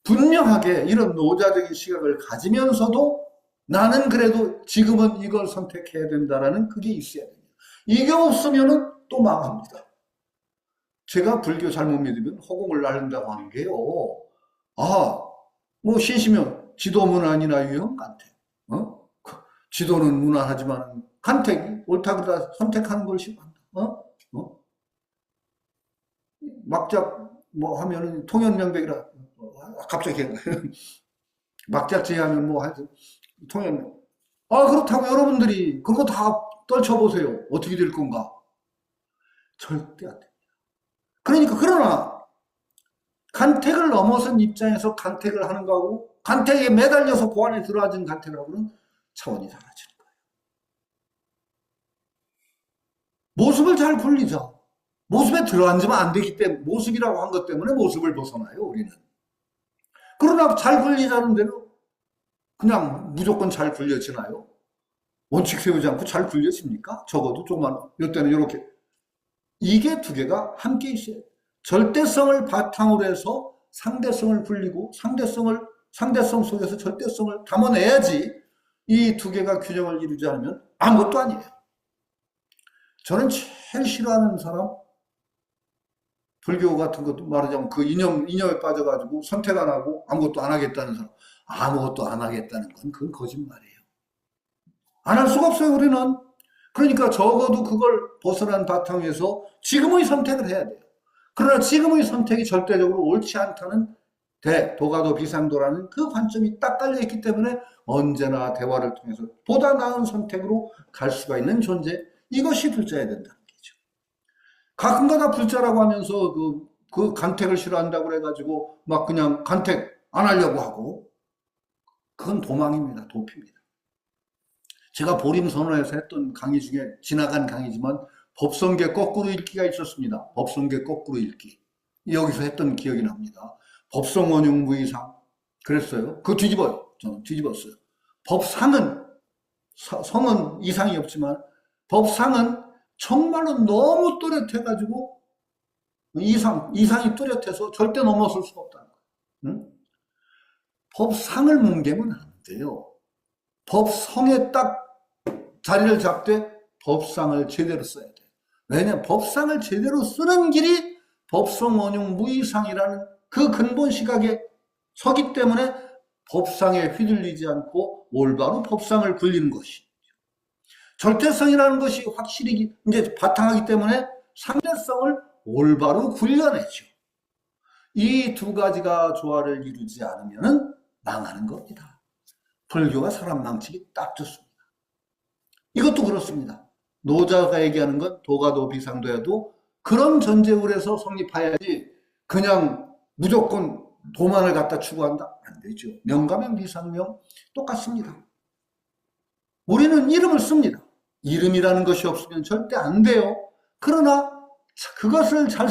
[SPEAKER 1] 분명하게 이런 노자적인 시각을 가지면서도 나는 그래도 지금은 이걸 선택해야 된다라는 그게 있어야 됩니다. 이게 없으면은 또 망합니다. 제가 불교 잘못 믿으면 허공을 날른다고 하는 게요. 뭐 신시면 지도문안이나 유형 간택. 지도는 무난하지만 간택이 옳다 그러다 선택하는 걸 싫어한다. 막작 뭐 하면은 통연명백이라 갑자기 막작지하면 뭐 하여튼 통연. 그렇다고 여러분들이 그거 다 떨쳐보세요. 어떻게 될 건가? 절대 안 됩니다. 그러나 간택을 넘어선 입장에서 간택을 하는 거하고 간택에 매달려서 그 안에 들어앉은 간택하고는 차원이 달라지는 거예요. 모습을 잘 굴리자. 모습에 들어앉으면 안 되기 때문에 모습이라고 한 것 때문에 모습을 벗어나요. 우리는. 그러나 잘 굴리자는 대로 그냥 무조건 잘 굴려지나요? 원칙 세우지 않고 잘 굴려집니까? 적어도 조금만 이때는 이렇게. 이게 두 개가 함께 있어요. 절대성을 바탕으로 해서 상대성을 굴리고 상대성 속에서 절대성을 담아내야지 이 두 개가 균형을 이루지 않으면 아무것도 아니에요. 저는 제일 싫어하는 사람, 불교 같은 것도 말하자면 그 이념에 빠져가지고 선택 안 하고 아무것도 안 하겠다는 사람. 아무것도 안 하겠다는 건 그건 거짓말이에요. 안 할 수가 없어요, 우리는. 그러니까 적어도 그걸 벗어난 바탕에서 지금의 선택을 해야 돼요. 그러나 지금의 선택이 절대적으로 옳지 않다는 도가도 비상도라는 그 관점이 딱 깔려있기 때문에 언제나 대화를 통해서 보다 나은 선택으로 갈 수가 있는 존재, 이것이 불자여야 된다는 거죠. 가끔가다 불자라고 하면서 그 그 간택을 싫어한다고 그래가지고 막 그냥 간택 안 하려고 하고, 그건 도망입니다. 도피입니다. 제가 보림선언에서 했던 강의 중에 지나간 강의지만 법성계 거꾸로 읽기가 있었습니다. 법성계 거꾸로 읽기. 여기서 했던 기억이 납니다. 법성원용 무이상. 그랬어요. 그거 뒤집어요. 저는 뒤집었어요. 법상은, 성은 이상이 없지만, 법상은 정말로 너무 또렷해가지고, 이상이 뚜렷해서 절대 넘어설 수가 없다는 거예요. 응? 법상을 뭉개면 안 돼요. 법성에 딱 자리를 잡되 법상을 제대로 써야 돼요. 왜냐하면 법상을 제대로 쓰는 길이 법성원용 무이상이라는 그 근본 시각에 서기 때문에 법상에 휘둘리지 않고 올바로 법상을 굴리는 것이. 절대성이라는 것이 확실히 이제 바탕하기 때문에 상대성을 올바로 굴려내죠. 이 두 가지가 조화를 이루지 않으면 망하는 겁니다. 불교가 사람 망치기 딱 좋습니다. 이것도 그렇습니다. 노자가 얘기하는 건 도가도 비상도야도 그런 전제울에서 성립해야지 그냥 무조건 도만을 갖다 추구한다? 안 되죠. 명가명 비상명 똑같습니다. 우리는 이름을 씁니다. 이름이라는 것이 없으면 절대 안 돼요. 그러나 그것을 잘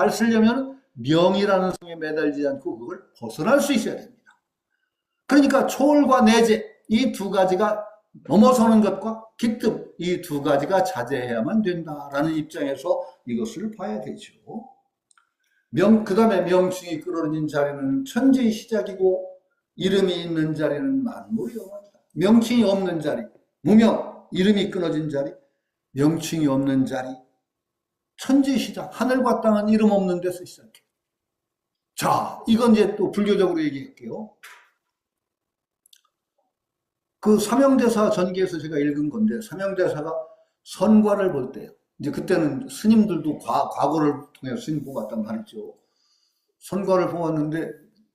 [SPEAKER 1] 쓰려면 명이라는 성에 매달리지 않고 그걸 벗어날 수 있어야 됩니다. 그러니까 초월과 내재 이 두 가지가 넘어서는 것과 기뜸 이 두 가지가 자제해야만 된다라는 입장에서 이것을 봐야 되죠. 그 다음에 명칭이 끌어올린 자리는 천지의 시작이고 이름이 있는 자리는 만물이 영원이다. 명칭이 없는 자리, 무명, 이름이 끊어진 자리, 명칭이 없는 자리, 천지의 시작, 하늘과 땅은 이름 없는 데서 시작해. 자, 이건 이제 또 불교적으로 얘기할게요. 그 삼형대사 전기에서 제가 읽은 건데, 삼형대사가 선과를 볼 때요. 이제 그때는 스님들도 과거를 통해서 스님 뽑았단 말이죠. 선과를 보았는데,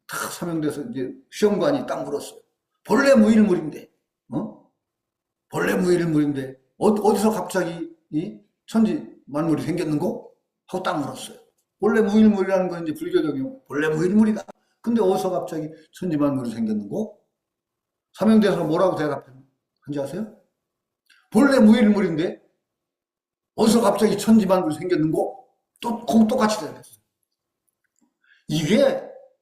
[SPEAKER 1] 딱 삼형대사 이제 시험관이 딱 물었어요. 본래 무일물인데, 본래 무일물인데, 어디서 갑자기 이 천지 만물이 생겼는고? 하고 딱 물었어요. 본래 무일물이라는 건 이제 불교적인 본래 무일물이다. 근데 어디서 갑자기 천지 만물이 생겼는고? 삼형대사가 뭐라고 대답했는지 아세요? 본래 무일물인데 어디서 갑자기 천지 만물이 생겼는고? 똑같이 대답했어요.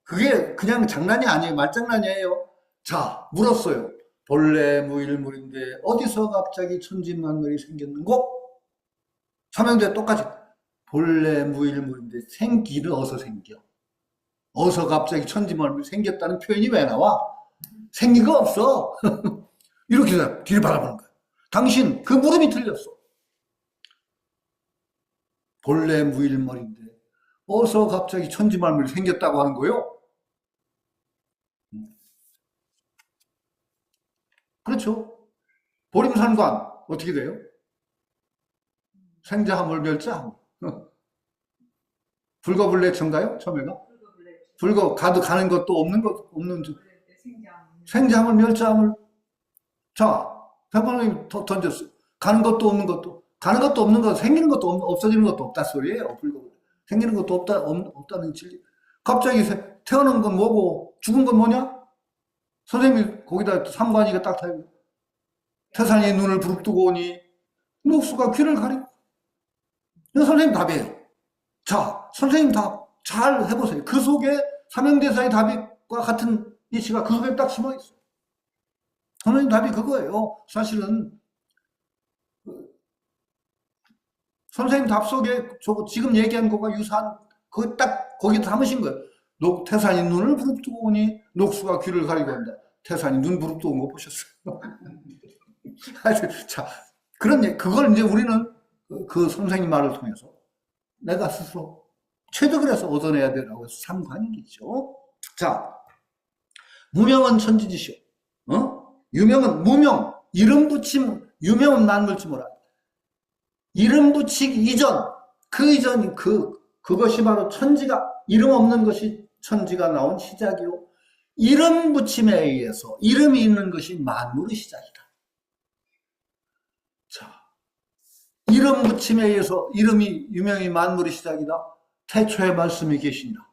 [SPEAKER 1] 그게 그냥 장난이 아니에요. 말장난이에요. 자, 물었어요. 본래 무일물인데 어디서 갑자기 천지 만물이 생겼는고? 삼형제 똑같이 본래 무일물인데 생기는 어디서 생겨? 어디서 갑자기 천지 만물이 생겼다는 표현이 왜 나와? 생긴 거 없어. 이렇게 뒤를 바라보는 거야. 당신 그 물음이 틀렸어. 본래 무일물인데 어디서 갑자기 천지 만물이 생겼다고 하는 거요? 그렇죠. 보림산관 어떻게 돼요? 생자하물 멸자하물. 불거불례천가요? 처음에가? 불거 가는 것도 없는 생자하물 멸자하물. 자, 대법원님이 던졌어요. 가는 것도 없는 것도. 가는 것도 없는 것, 생기는 것도 없어지는 것도 없다 소리예요. 불거. 생기는 것도 없다는 진리. 갑자기 태어난 건 뭐고 죽은 건 뭐냐? 선생님이 거기다 삼관이가 딱 타요. 태산이 눈을 부릅뜨고 오니 녹수가 귀를 가리고. 이거 선생님 답이에요. 자, 선생님 답 잘 해보세요. 그 속에 삼형대사의 답과 같은 이치가 그 속에 딱 숨어 있어요. 선생님 답이 그거예요. 사실은 선생님 답 속에 지금 얘기한 것과 유사한 그 딱 거기 담으신 거예요. 태산이 눈을 부릅뜨고 오니 녹수가 귀를 가리고 한다. 태산이 눈 부릅뜨고 온 거 보셨어요? 자, 그걸 이제 우리는 그 선생님 말을 통해서 내가 스스로 체득을 해서 얻어내야 되라고 해서 삼관이죠. 자, 무명은 천지지시오. 유명은 무명, 이름 붙임, 유명은 만물지모라. 이름 붙이기 이전, 그 이전이 그것이 바로 천지가, 이름 없는 것이 천지가 나온 시작이요. 이름 붙임에 의해서 이름이 있는 것이 만물의 시작이다. 자, 이름 붙임에 의해서 유명이 만물의 시작이다. 태초에 말씀이 계신다.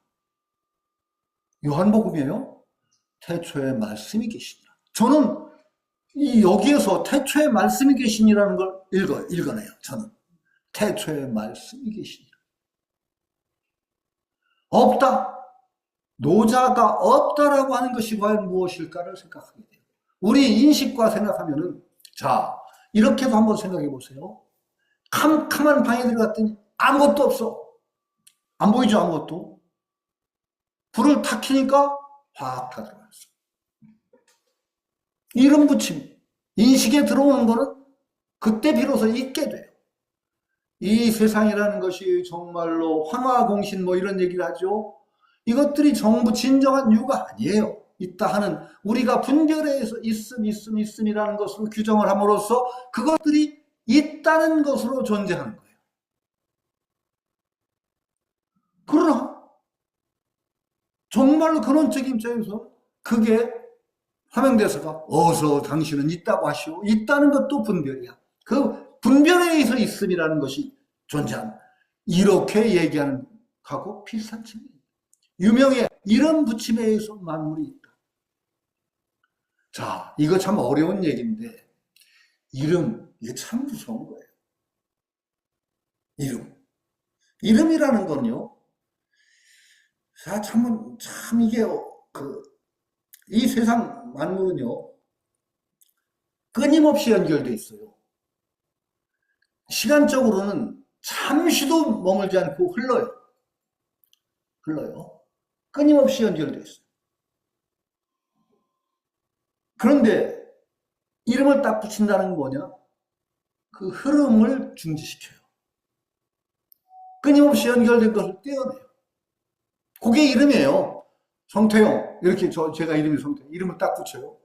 [SPEAKER 1] 요한복음이에요. 태초에 말씀이 계신다. 저는 여기에서 태초에 말씀이 계시니라는 걸 읽어내요. 저는 태초에 말씀이 계시니라. 없다. 노자가 없다라고 하는 것이 과연 무엇일까를 생각하게 돼요. 우리 인식과 생각하면은, 자, 이렇게도 한번 생각해 보세요. 캄캄한 방에 들어갔더니 아무것도 없어. 안 보이죠, 아무것도. 불을 탁 켜니까 확 다 들어갔어. 이름 붙임, 인식에 들어오는 거는 그때 비로소 있게 돼요. 이 세상이라는 것이 정말로 황화공신 뭐 이런 얘기를 하죠. 이것들이 전부 진정한 이유가 아니에요. 있다 하는, 우리가 분별에서 있음이라는 것으로 규정을 함으로써 그것들이 있다는 것으로 존재하는 거예요. 그러나 정말로 근원적인 입장에서 그게 화명대사가 어서 당신은 있다고 하시오. 있다는 것도 분별이야. 그 분별에 의해서 있음이라는 것이 존재한다. 이렇게 얘기하는 거하고 비슷한 측면이에요. 유명해. 이름 붙임에 의해서 만물이 있다. 자, 이거 참 어려운 얘기인데, 이름, 이게 참 무서운 거예요. 이름이라는 건요, 자, 참 이게, 이 세상 만물은요, 끊임없이 연결되어 있어요. 시간적으로는 잠시도 머물지 않고 흘러요. 끊임없이 연결되어 있어요. 그런데 이름을 딱 붙인다는 건 뭐냐? 그 흐름을 중지시켜요. 끊임없이 연결된 것을 떼어내요. 그게 이름이에요. 성태용, 이렇게 제가 이름이 성태용, 이름을 딱 붙여요.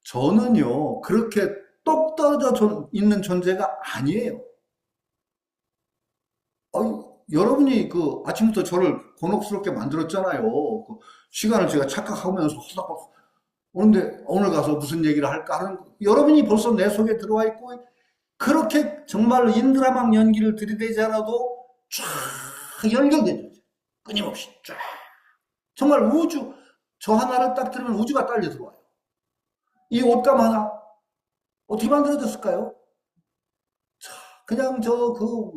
[SPEAKER 1] 저는요, 그렇게 똑 떨어져 있는 존재가 아니에요. 여러분이 아침부터 저를 곤혹스럽게 만들었잖아요. 시간을 제가 착각하면서 허닥허닥. 그런데 오늘 가서 무슨 얘기를 할까 하는, 여러분이 벌써 내 속에 들어와 있고, 그렇게 정말로 인드라막 연기를 들이대지 않아도 쫙 연결되죠. 끊임없이 쫙. 정말 우주, 저 하나를 딱 들으면 우주가 딸려 들어와요. 이 옷감 하나, 어떻게 만들어졌을까요? 그냥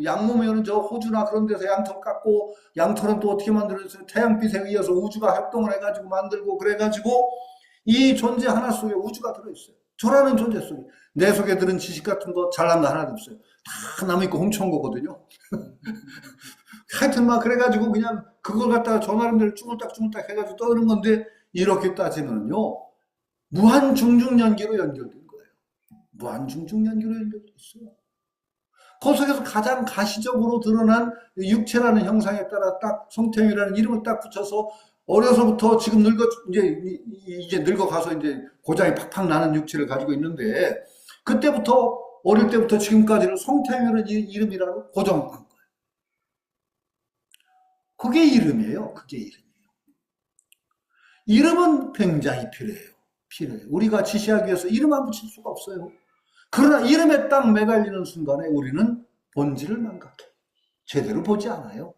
[SPEAKER 1] 양몸에는 저 호주나 그런 데서 양털 깎고, 양털은 또 어떻게 만들어졌어요? 태양빛에 의해서 우주가 협동을 해가지고 만들고, 그래가지고, 이 존재 하나 속에 우주가 들어있어요. 저라는 존재 속에. 내 속에 들은 지식 같은 거 잘난 거 하나도 없어요. 다 남의 거 훔쳐온 거거든요. 하여튼 그래가지고 그냥 그걸 갖다가 저 나름대로 쭈물딱 해가지고 떠드는 건데, 이렇게 따지면요, 무한중중연기로 연결된 거예요. 무한중중연기로 연결돼 있어요. 그 속에서 가장 가시적으로 드러난 육체라는 형상에 따라 딱 성태형이라는 이름을 딱 붙여서 어려서부터 지금 이제 늙어가서 이제 고장이 팍팍 나는 육체를 가지고 있는데, 그때부터, 어릴 때부터 지금까지는 성태형이라는 이름이라고 고정한 거예요. 그게 이름이에요. 이름은 굉장히 필요해요. 우리가 지시하기 위해서 이름 안 붙일 수가 없어요. 그러나 이름에 딱 매달리는 순간에 우리는 본질을 망각해. 제대로 보지 않아요.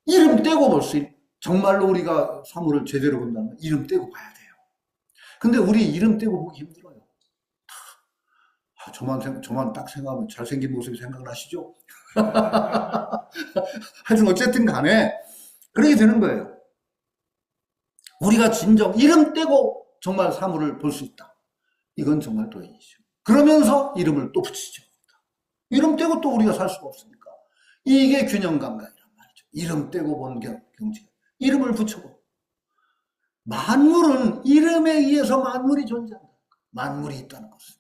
[SPEAKER 1] 이름 떼고 볼 수 있어요. 정말로 우리가 사물을 제대로 본다면 이름 떼고 봐야 돼요. 근데 우리 이름 떼고 보기 힘들어요. 저만 딱 생각하면 잘생긴 모습이 생각나시죠? 하여튼 어쨌든 간에 그렇게 되는 거예요. 우리가 진정 이름 떼고 정말 사물을 볼 수 있다. 이건 정말 도인이죠. 그러면서 이름을 또 붙이죠. 이름 떼고 또 우리가 살 수가 없으니까. 이게 균형 감각이란 말이죠. 이름 떼고 본 경지. 이름을 붙여보. 만물은 이름에 의해서 만물이 존재한다. 만물이 있다는 것은.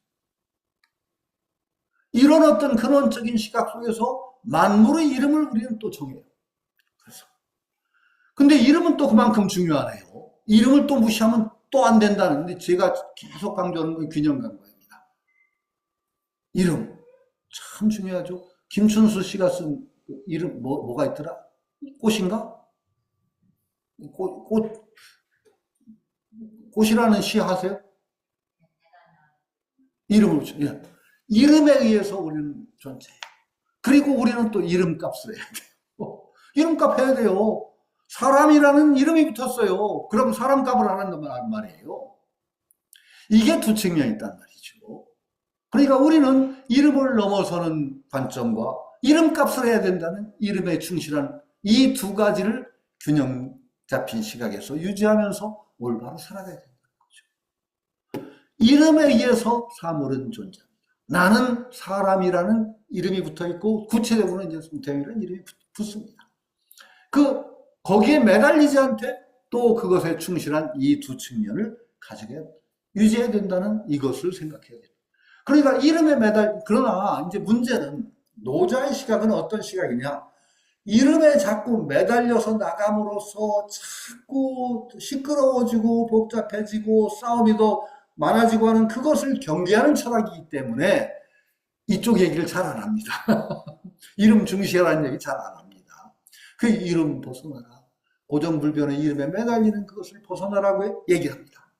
[SPEAKER 1] 이런 어떤 근원적인 시각 속에서 만물의 이름을 우리는 또 정해요. 그래서. 근데 이름은 또 그만큼 중요하네요. 이름을 또 무시하면 또 안 된다는데, 제가 계속 강조하는 건 균형 감각입니다. 이름. 참 중요하죠. 김춘수 씨가 쓴 이름, 뭐가 있더라? 꽃인가? 꽃이라는 시 하세요? 이름을 붙여. 이름에 의해서 우리는 존재해요. 그리고 우리는 또 이름값을 해야 돼요. 이름값 해야 돼요. 사람이라는 이름이 붙었어요. 그럼 사람값을 안 한단 말이에요. 이게 두 측면이 있단 말이죠. 그러니까 우리는 이름을 넘어서는 관점과 이름값을 해야 된다는 이름에 충실한 이 두 가지를 균형 잡힌 시각에서 유지하면서 올바로 살아가야 된다는 거죠. 이름에 의해서 사물은 존재합니다. 나는 사람이라는 이름이 붙어 있고 구체적으로는 이제 송태형이라는 이름이 붙습니다. 거기에 매달리지 않되 또 그것에 충실한 이 두 측면을 유지해야 된다는 이것을 생각해야 됩니다. 그러니까 이름에 그러나 이제 문제는 노자의 시각은 어떤 시각이냐? 이름에 자꾸 매달려서 나감으로써 자꾸 시끄러워지고 복잡해지고 싸움이 더 많아지고 하는 그것을 경계하는 철학이기 때문에 이쪽 얘기를 잘 안 합니다. 이름 중시하라는 얘기 잘 안 합니다. 그 이름 벗어나라. 고정불변의 이름에 매달리는 그것을 벗어나라고 얘기합니다.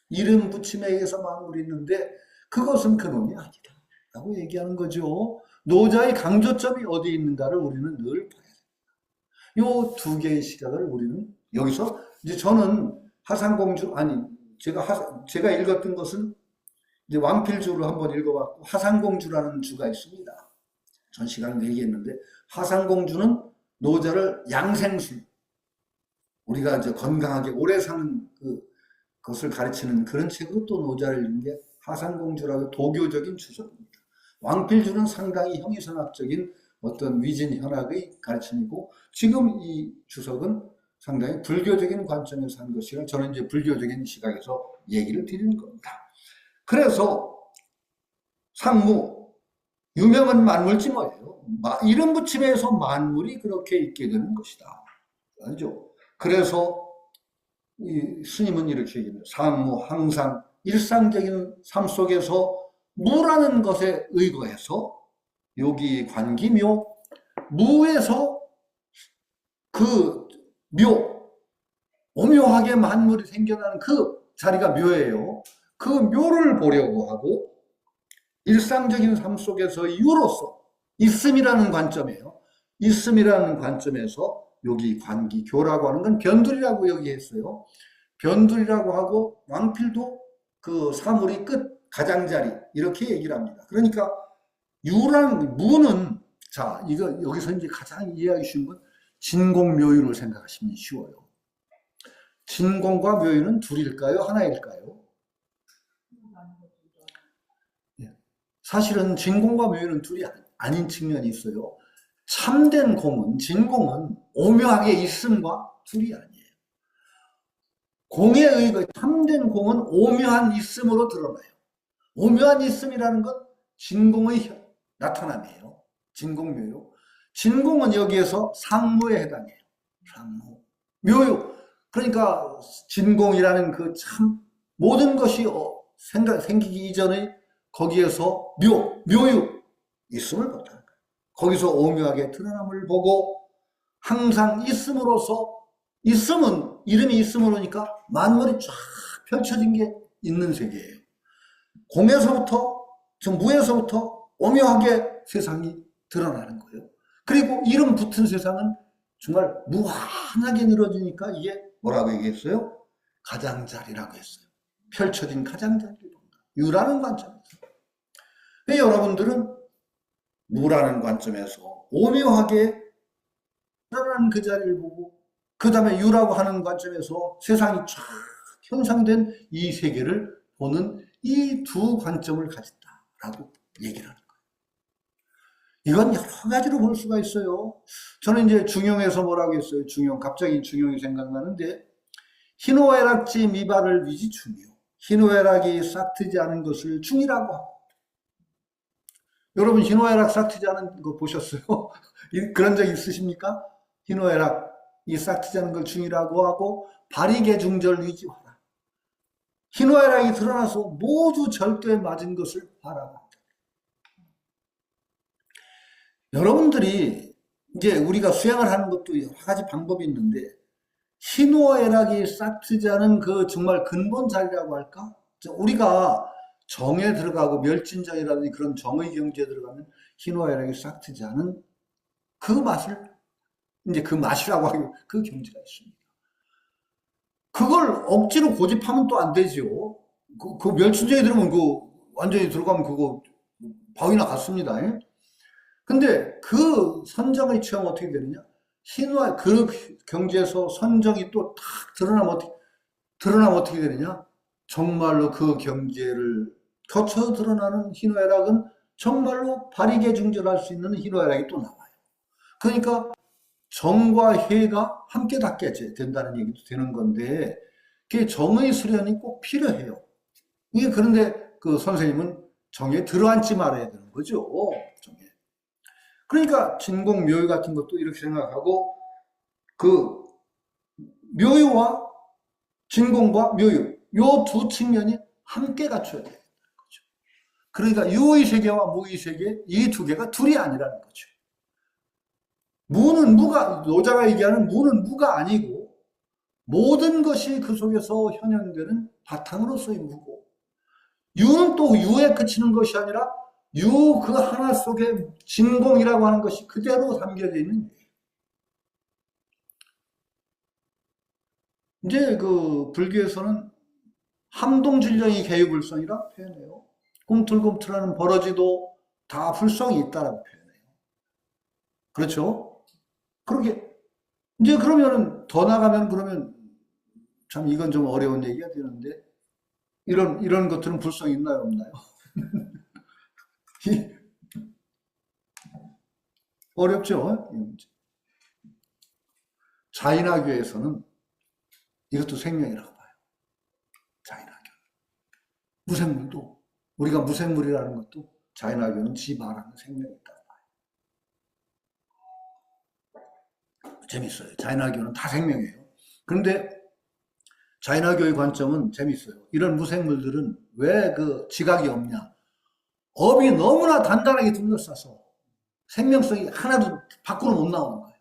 [SPEAKER 1] 이름 붙임에 의해서 만물이 있는데 그것은 근원이 아니다 라고 얘기하는 거죠. 노자의 강조점이 어디에 있는가를 우리는 늘 봐야 됩니다. 이 두 개의 시각을 우리는 여기서 이제 저는 제가 읽었던 것은 이제 왕필주를 한번 읽어봤고 하상공주라는 주가 있습니다. 전 시간을 얘기했는데 하상공주는 노자를 양생술, 우리가 이제 건강하게 오래 사는 그것을 가르치는 그런 책으로 또 노자를 읽은 게 하상공주라고 도교적인 주석입니다. 왕필주는 상당히 형이선학적인 어떤 위진현학의 가르침이고 지금 이 주석은 상당히 불교적인 관점에서 한 것이라 저는 이제 불교적인 시각에서 얘기를 드리는 겁니다. 그래서 상무, 유명한 만물지 뭐예요? 이름 붙임에서 만물이 그렇게 있게 되는 것이다. 알죠? 그래서 이 스님은 이렇게 얘기합니다. 상무, 항상 일상적인 삶 속에서 무라는 것에 의거해서 여기 관기묘, 무에서 그 묘, 오묘하게 만물이 생겨나는 그 자리가 묘예요. 그 묘를 보려고 하고 일상적인 삶 속에서 유로서 있음이라는 관점이에요. 있음이라는 관점에서 여기 관기교라고 하는 건 변두리라고 여기했어요. 변두리라고 하고 왕필도 그 사물이 끝 가장자리 이렇게 얘기를 합니다. 그러니까 무는 이거 여기서 이제 가장 이해하기 쉬운 건 진공묘유를 생각하시면 쉬워요. 진공과 묘유는 둘일까요? 하나일까요? 사실은 진공과 묘유는 둘이 아닌 측면이 있어요. 참된 공은, 진공은 오묘하게 있음과 둘이 아니에요. 공에 의거 참된 공은 오묘한 있음으로 드러나요. 오묘한 있음이라는 건 진공의 나타남이에요. 진공묘유. 진공은 여기에서 상무에 해당해요. 상무. 묘유. 그러니까 진공이라는 그 참 모든 것이 생기기 이전에 거기에서 묘유 있음을 보다. 거기서 오묘하게 드러남을 보고 항상 있음으로써 있음은 이름이 있음으로니까 만물이 쫙 펼쳐진 게 있는 세계예요. 공에서부터 무에서부터 오묘하게 세상이 드러나는 거예요. 그리고 이름 붙은 세상은 정말 무한하게 늘어지니까 이게 뭐라고 얘기했어요? 가장자리라고 했어요. 펼쳐진 가장자리를 본다. 유라는 관점에서. 여러분들은 무라는 관점에서 오묘하게 드러나는 그 자리를 보고 그 다음에 유라고 하는 관점에서 세상이 쫙 형성된 이 세계를 보는 이 두 관점을 가진다라고 얘기를 하는 거예요. 이건 여러 가지로 볼 수가 있어요. 저는 이제 중용에서 뭐라고 했어요? 갑자기 중용이 생각나는데 희노애락지 미발을 위지 중요. 희노애락이 싹트지 않은 것을 중이라고 하고. 여러분 희노애락 싹트지 않은 거 보셨어요? 그런 적 있으십니까? 희노애락이 싹트지 않은 걸 중이라고 하고 발이계중절 위지화라. 희노애락이 드러나서 모두 절도에 맞은 것을 바라봅니다. 여러분들이 이제 우리가 수행을 하는 것도 여러 가지 방법이 있는데 희노애락이 싹트지 않은 그 정말 근본 자리라고 할까? 우리가 정에 들어가고 멸진정이라든지 그런 정의 경지에 들어가면 희노애락이 싹 트지 않은 그 맛을, 이제 그 맛이라고 하기, 그 경지가 있습니다. 그걸 억지로 고집하면 또 안 되지요. 그 멸진정에 들으면 완전히 들어가면 그거 바위나 같습니다. 예? 근데 그 선정의 체험 어떻게 되느냐? 그 경지에서 선정이 또 탁 드러나면 어떻게 되느냐? 정말로 그 경지를 거쳐 드러나는 희노애락은 정말로 바리게 중절할 수 있는 희노애락이 또 나와요. 그러니까 정과 해가 함께 닿게 된다는 얘기도 되는 건데, 그게 정의 수련이 꼭 필요해요. 이게 그런데 그 선생님은 정에 들어앉지 말아야 되는 거죠. 정에. 그러니까 진공 묘유 같은 것도 이렇게 생각하고, 그 묘유와 진공과 묘유, 요 두 측면이 함께 갖춰야 되는 거죠. 그러니까 유의 세계와 무의 세계, 이 두 개가 둘이 아니라는 거죠. 무는 노자가 얘기하는 무는 무가 아니고 모든 것이 그 속에서 현현되는 바탕으로서의 무고, 유는 또 유에 그치는 것이 아니라 유 그 하나 속에 진공이라고 하는 것이 그대로 담겨져 있는 거예요. 이제 그 불교에서는 함동질령이 개유불성이라 표현해요. 꿈틀꿈틀하는 버러지도 다 불성이 있다라고 표현해요. 그렇죠? 그렇게 이제 그러면은 더 나가면 그러면 참 이건 좀 어려운 얘기가 되는데, 이런 것들은 불성이 있나요, 없나요? 어렵죠? 자인하교에서는 이것도 생명이라고 봐요. 자인하교. 무생물도, 우리가 무생물이라는 것도 자인하교는 지 말하는 생명이 있다고 봐요. 재밌어요. 자인하교는 다 생명이에요. 그런데 자인하교의 관점은 재밌어요. 이런 무생물들은 왜 그 지각이 없냐? 업이 너무나 단단하게 둘러싸서 생명성이 하나도 밖으로 못 나오는 거예요.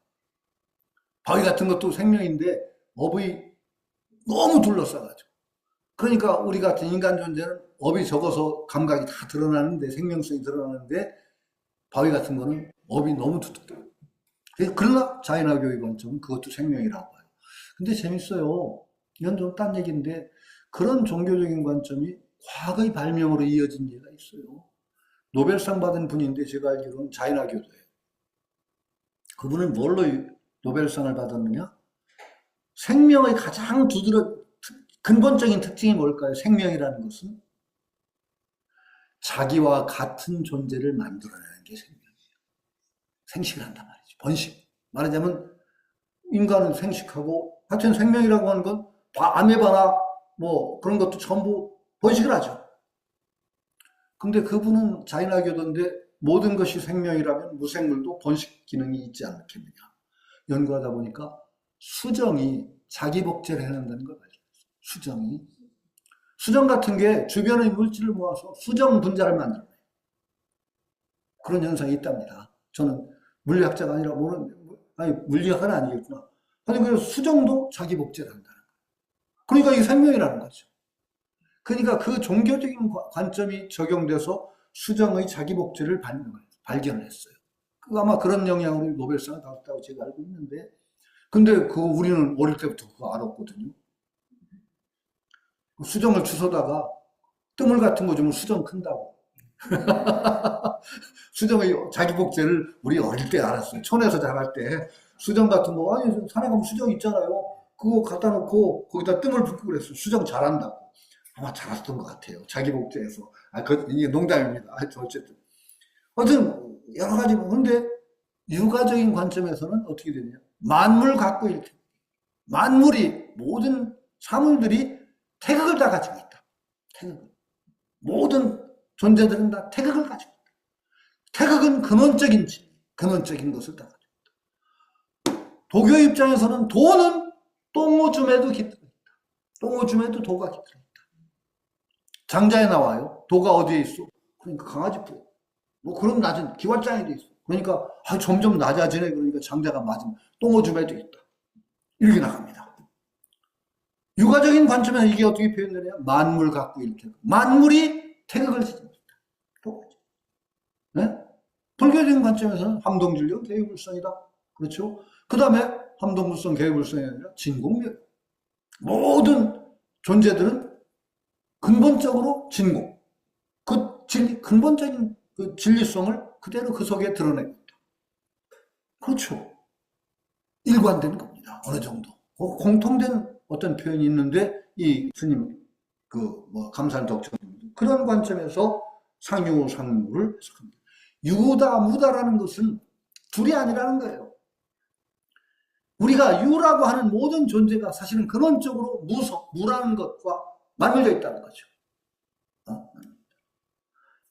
[SPEAKER 1] 바위 같은 것도 생명인데 업이 너무 둘러싸가지고. 그러니까 우리 같은 인간 존재는 업이 적어서 감각이 다 드러나는데, 생명성이 드러나는데, 바위 같은 거는 업이 너무 두텁다. 그러나 자연학교의 관점은 그것도 생명이라고 봐요. 근데 재밌어요. 이건 좀 딴 얘기인데, 그런 종교적인 관점이 과거의 발명으로 이어진 예가 있어요. 노벨상 받은 분인데 제가 알기로는 자연학교도예요. 그분은 뭘로 노벨상을 받았느냐? 생명의 가장 근본적인 특징이 뭘까요? 생명이라는 것은 자기와 같은 존재를 만들어내는 게 생명이에요. 생식을 한단 말이죠. 번식. 말하자면 인간은 생식하고, 하여튼 생명이라고 하는 건 아메바나 뭐 그런 것도 전부 번식을 하죠. 근데 그분은 자연학교도인데 모든 것이 생명이라면 무생물도 번식 기능이 있지 않겠느냐. 연구하다 보니까 수정이 자기 복제를 해낸다는 걸 발견했어요. 수정 같은 게 주변의 물질을 모아서 수정 분자를 만들어요. 그런 현상이 있답니다. 저는 물리학자가 아니라 물리학은 아니겠구나. 아니, 그 수정도 자기 복제를 한다는 거예요. 그러니까 이게 생명이라는 거죠. 그러니까 그 종교적인 관점이 적용돼서 수정의 자기 복제를 발견을 했어요. 아마 그런 영향으로 노벨상을 받았다고 제가 알고 있는데, 근데 우리는 어릴 때부터 그거 알았거든요. 수정을 주워다가 뜨물 같은 거 주면 수정 큰다고. 수정의 자기 복제를 우리 어릴 때 알았어요. 촌에서 자랄 때 수정 같은 거, 아니 산에 가면 수정 있잖아요. 그거 갖다 놓고 거기다 뜸을 붓고 그랬어요. 수정 잘한다고. 아마 잘했던 것 같아요. 자기 복제해서. 이게 농담입니다. 어쨌든. 하여튼 여러 가지. 근데 육아적인 관점에서는 어떻게 되냐? 만물 갖고 이렇게. 만물이, 모든 사물들이 태극을 다 가지고 있다. 태극을. 모든 존재들은 다 태극을 가지고 있다. 태극은 근원적인 것을 다 가지고 있다. 도교 입장에서는 도는 똥오줌에도 깃들어 있다. 똥오줌에도 도가 깃들어 있다. 장자에 나와요. 도가 어디에 있어? 그러니까 강아지 뿔. 뭐 그런 낮은 기왓장에도 있어. 그러니까 점점 낮아지네. 그러니까 장자가 맞으면 똥오줌에도 있다. 이렇게 나갑니다. 육아적인 관점에서 이게 어떻게 표현되냐? 만물 갖고 이렇게. 만물이 태극을 지집니다. 똑같죠. 네? 불교적인 관점에서는 함동진령 개유불성이다. 그렇죠? 그 다음에 함동불성 개유불성이 아니라 진공멸. 모든 존재들은 근본적으로 진공. 그 근본적인 그 진리성을 그대로 그 속에 드러냅니다. 그렇죠. 일관된 겁니다. 어느 정도. 공통된 어떤 표현이 있는데, 이 스님, 감살 덕처 그런 관점에서 상유, 상무를 해석합니다. 유다, 무다라는 것은 둘이 아니라는 거예요. 우리가 유라고 하는 모든 존재가 사실은 근원적으로 무라는 것과 맞물려 있다는 거죠.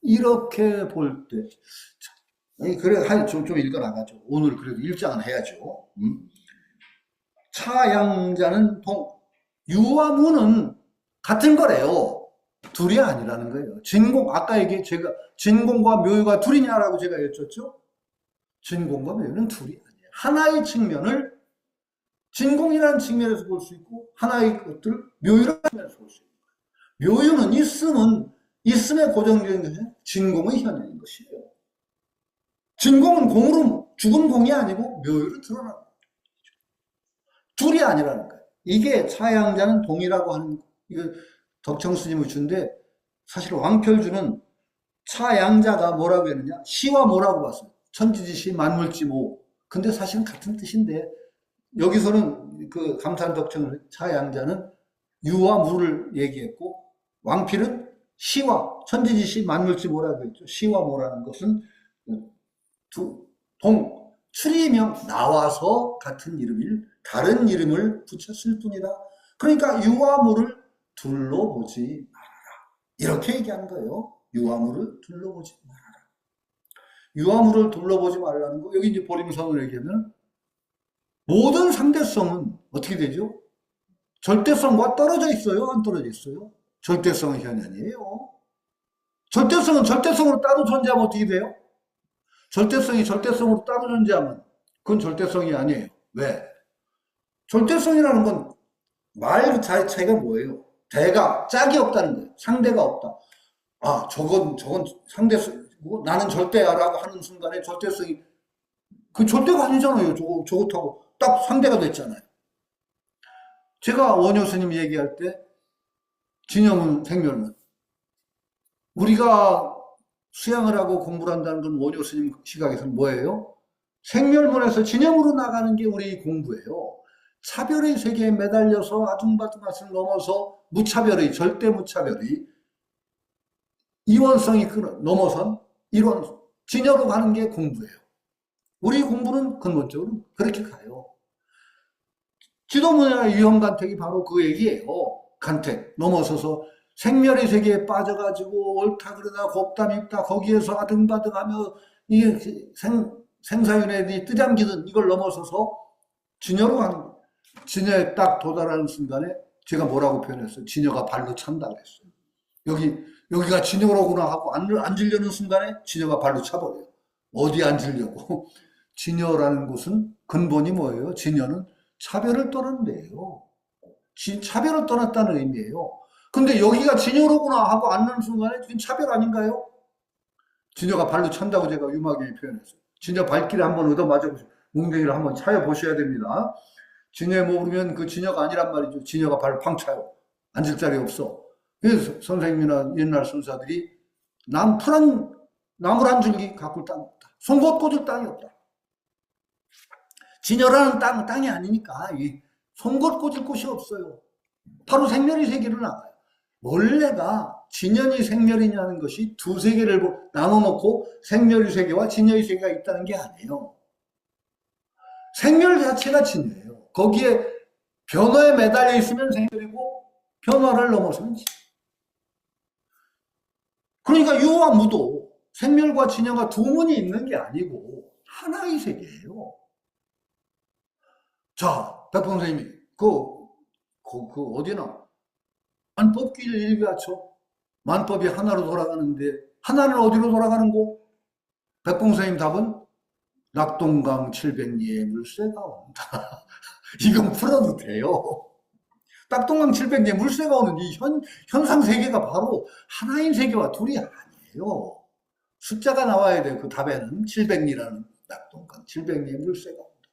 [SPEAKER 1] 이렇게 볼 때, 그래, 좀 읽어나가죠. 오늘 그래도 일장은 해야죠. 차양자는 유와 무는 같은 거래요. 둘이 아니라는 거예요. 아까 제가 진공과 묘유가 둘이냐라고 제가 여쭙죠? 진공과 묘유는 둘이 아니에요. 하나의 측면을 진공이라는 측면에서 볼 수 있고, 하나의 것들을 묘유라는 측면에서 볼 수 있는 거예요. 묘유는 있음에 고정되는 것이 진공의 현현인 것이에요. 진공은 죽은 공이 아니고 묘유로 드러나는 거예요. 둘이 아니라는 거예요. 이게 차양자는 동이라고 하는 거. 이거 덕청스님의 주인데, 사실 왕펼주는 차양자가 뭐라고 했느냐? 시와 뭐라고 봤어요. 천지지시 만물지모. 근데 사실은 같은 뜻인데, 여기서는 그 감탄 덕청은 차양자는 유와 무를 얘기했고, 왕필은 시와 천지지시 만물지모라고 했죠. 시와 모라는 것은 추리명 나와서 같은 이름일 다른 이름을 붙였을 뿐이다. 그러니까 유와 무를 둘러보지 말아라. 이렇게 얘기한 거예요. 유와 무를 둘러보지 말아라. 유와 무를 둘러보지 말라는 거. 여기 이제 보림성을 얘기하면 모든 상대성은 어떻게 되죠? 절대성과 떨어져 있어요? 안 떨어져 있어요? 절대성은 현현이에요. 절대성은 절대성으로 따로 존재하면 어떻게 돼요? 절대성이 절대성으로 따로 존재하면 그건 절대성이 아니에요. 왜? 절대성이라는 건 말 자체가 뭐예요? 짝이 없다는 거예요. 상대가 없다. 저건 상대성이고 나는 절대야라고 하는 순간에 절대성이 그 절대가 아니잖아요. 저것하고 딱 상대가 됐잖아요. 제가 원효 스님 얘기할 때 진영은 생멸론. 우리가 수양을 하고 공부를 한다는 건 원효 스님 시각에서는 뭐예요? 생멸문에서 진영으로 나가는 게 우리 공부예요. 차별의 세계에 매달려서 아둥바둥 것을 넘어서 절대 무차별의 이원성이 넘어선 진여로 가는 게 공부예요. 우리 공부는 근본적으로 그렇게 가요. 지도문이나 유형간택이 바로 그 얘기예요. 간택 넘어서서 생멸의 세계에 빠져가지고 옳다 그러다 곱다 밉다 거기에서 아등바등하며 이 생사윤회들이 뜨잠기는 이걸 넘어서서 진여로 가는 거예요. 진여에 딱 도달하는 순간에 제가 뭐라고 표현했어요? 진여가 발로 찬다고 했어요. 여기가 진여로구나 하고 앉으려는 순간에 진여가 발로 차버려요. 어디 앉으려고? 진여라는 곳은 근본이 뭐예요? 진여는 차별을 떠난 데예요. 차별을 떠났다는 의미예요. 근데 여기가 진여로구나 하고 앉는 순간에 지금 차별 아닌가요? 진여가 발로 찬다고 제가 유막에 표현했어요. 진여 발길을 한번 얻어맞아보세요. 뭉댕이를 한번 차여보셔야 됩니다. 진여에 모르면 그 진여가 아니란 말이죠. 진여가 발을 팡 차요. 앉을 자리 없어. 그래서 선생님이나 옛날 선사들이 나물 한 줄기 가꿀 땅이 없다. 송곳 꽂을 땅이 없다. 진여라는 땅이 아니니까 송곳 꽂을 곳이 없어요. 바로 생멸의 세계로 나가요. 원래가 진연이 생멸이냐는 것이 두 세계를 나눠놓고 생멸의 세계와 진여의 세계가 있다는 게 아니에요. 생멸 자체가 진여예요. 거기에 변화에 매달려 있으면 생멸이고 변화를 넘어서는 진여. 그러니까 유와 무도 생멸과 진여가 두 문이 있는 게 아니고 하나의 세계예요. 자, 백범 선생님이 어디나 만법기를 일비하죠. 만법이 하나로 돌아가는데 하나는 어디로 돌아가는 거? 백범 선생님 답은 낙동강 700리에 물새가 온다. 이건 풀어도 돼요. 낙동강 700년 물새가 오는 이 현상 세계가 바로 하나인 세계와 둘이 아니에요. 숫자가 나와야 돼요. 그 답에는 700리라는 낙동강 700리의 물새가 온다.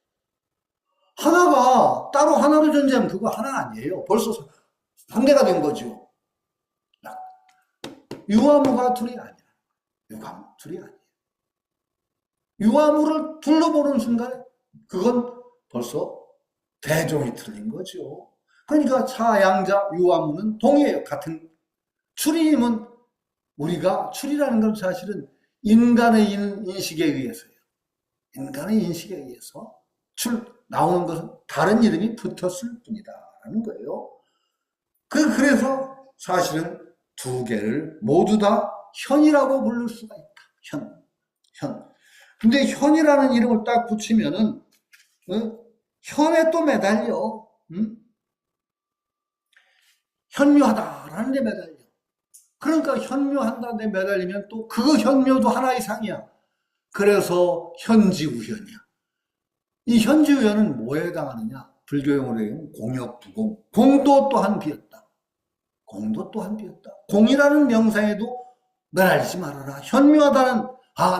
[SPEAKER 1] 하나가 따로 하나로 존재하면 그거 하나 아니에요. 벌써 상대가 된 거죠. 유아무가 둘이 아니야. 유아무 둘이 아니에요. 유아무를 둘러보는 순간에 그건 벌써 대종이 틀린 거죠. 그러니까 차양자 유아무는 동이에요. 같은 추리임은 우리가 추리라는 건 사실은 인간의 인식에 의해서예요. 인간의 인식에 의해서 나오는 것은 다른 이름이 붙었을 뿐이다라는 거예요. 그래서 사실은 두 개를 모두 다 현이라고 부를 수가 있다. 현. 근데 현이라는 이름을 딱 붙이면은 현에 또 매달려. 현묘하다라는 데 매달려. 그러니까 현묘한다는 데 매달리면 또 그 현묘도 하나의 상이야. 그래서 현지우현이야. 이 현지우현은 뭐에 해당하느냐? 불교용어로 얘기하면 공역부공. 공도 또한 비었다. 공도 또한 비었다. 공이라는 명상에도 매달리지 말아라. 현묘하다는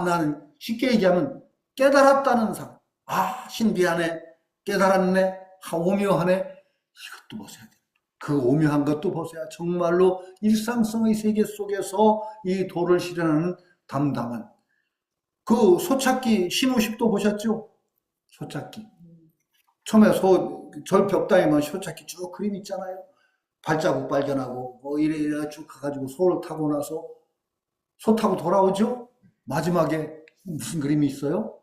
[SPEAKER 1] 나는 쉽게 얘기하면 깨달았다는 상. 신비하네. 깨달았네. 오묘하네. 이것도 보셔야 돼. 그 오묘한 것도 보세요. 정말로 일상성의 세계 속에서 이 도를 실현하는 담담한 그 소찾기 시무식도 보셨죠? 소찾기. 처음에 절 벽당에 뭐 소찾기 쭉 그림 있잖아요. 발자국 발견하고 이래 쭉 가가지고 소를 타고 나서 소 타고 돌아오죠? 마지막에 무슨 그림이 있어요?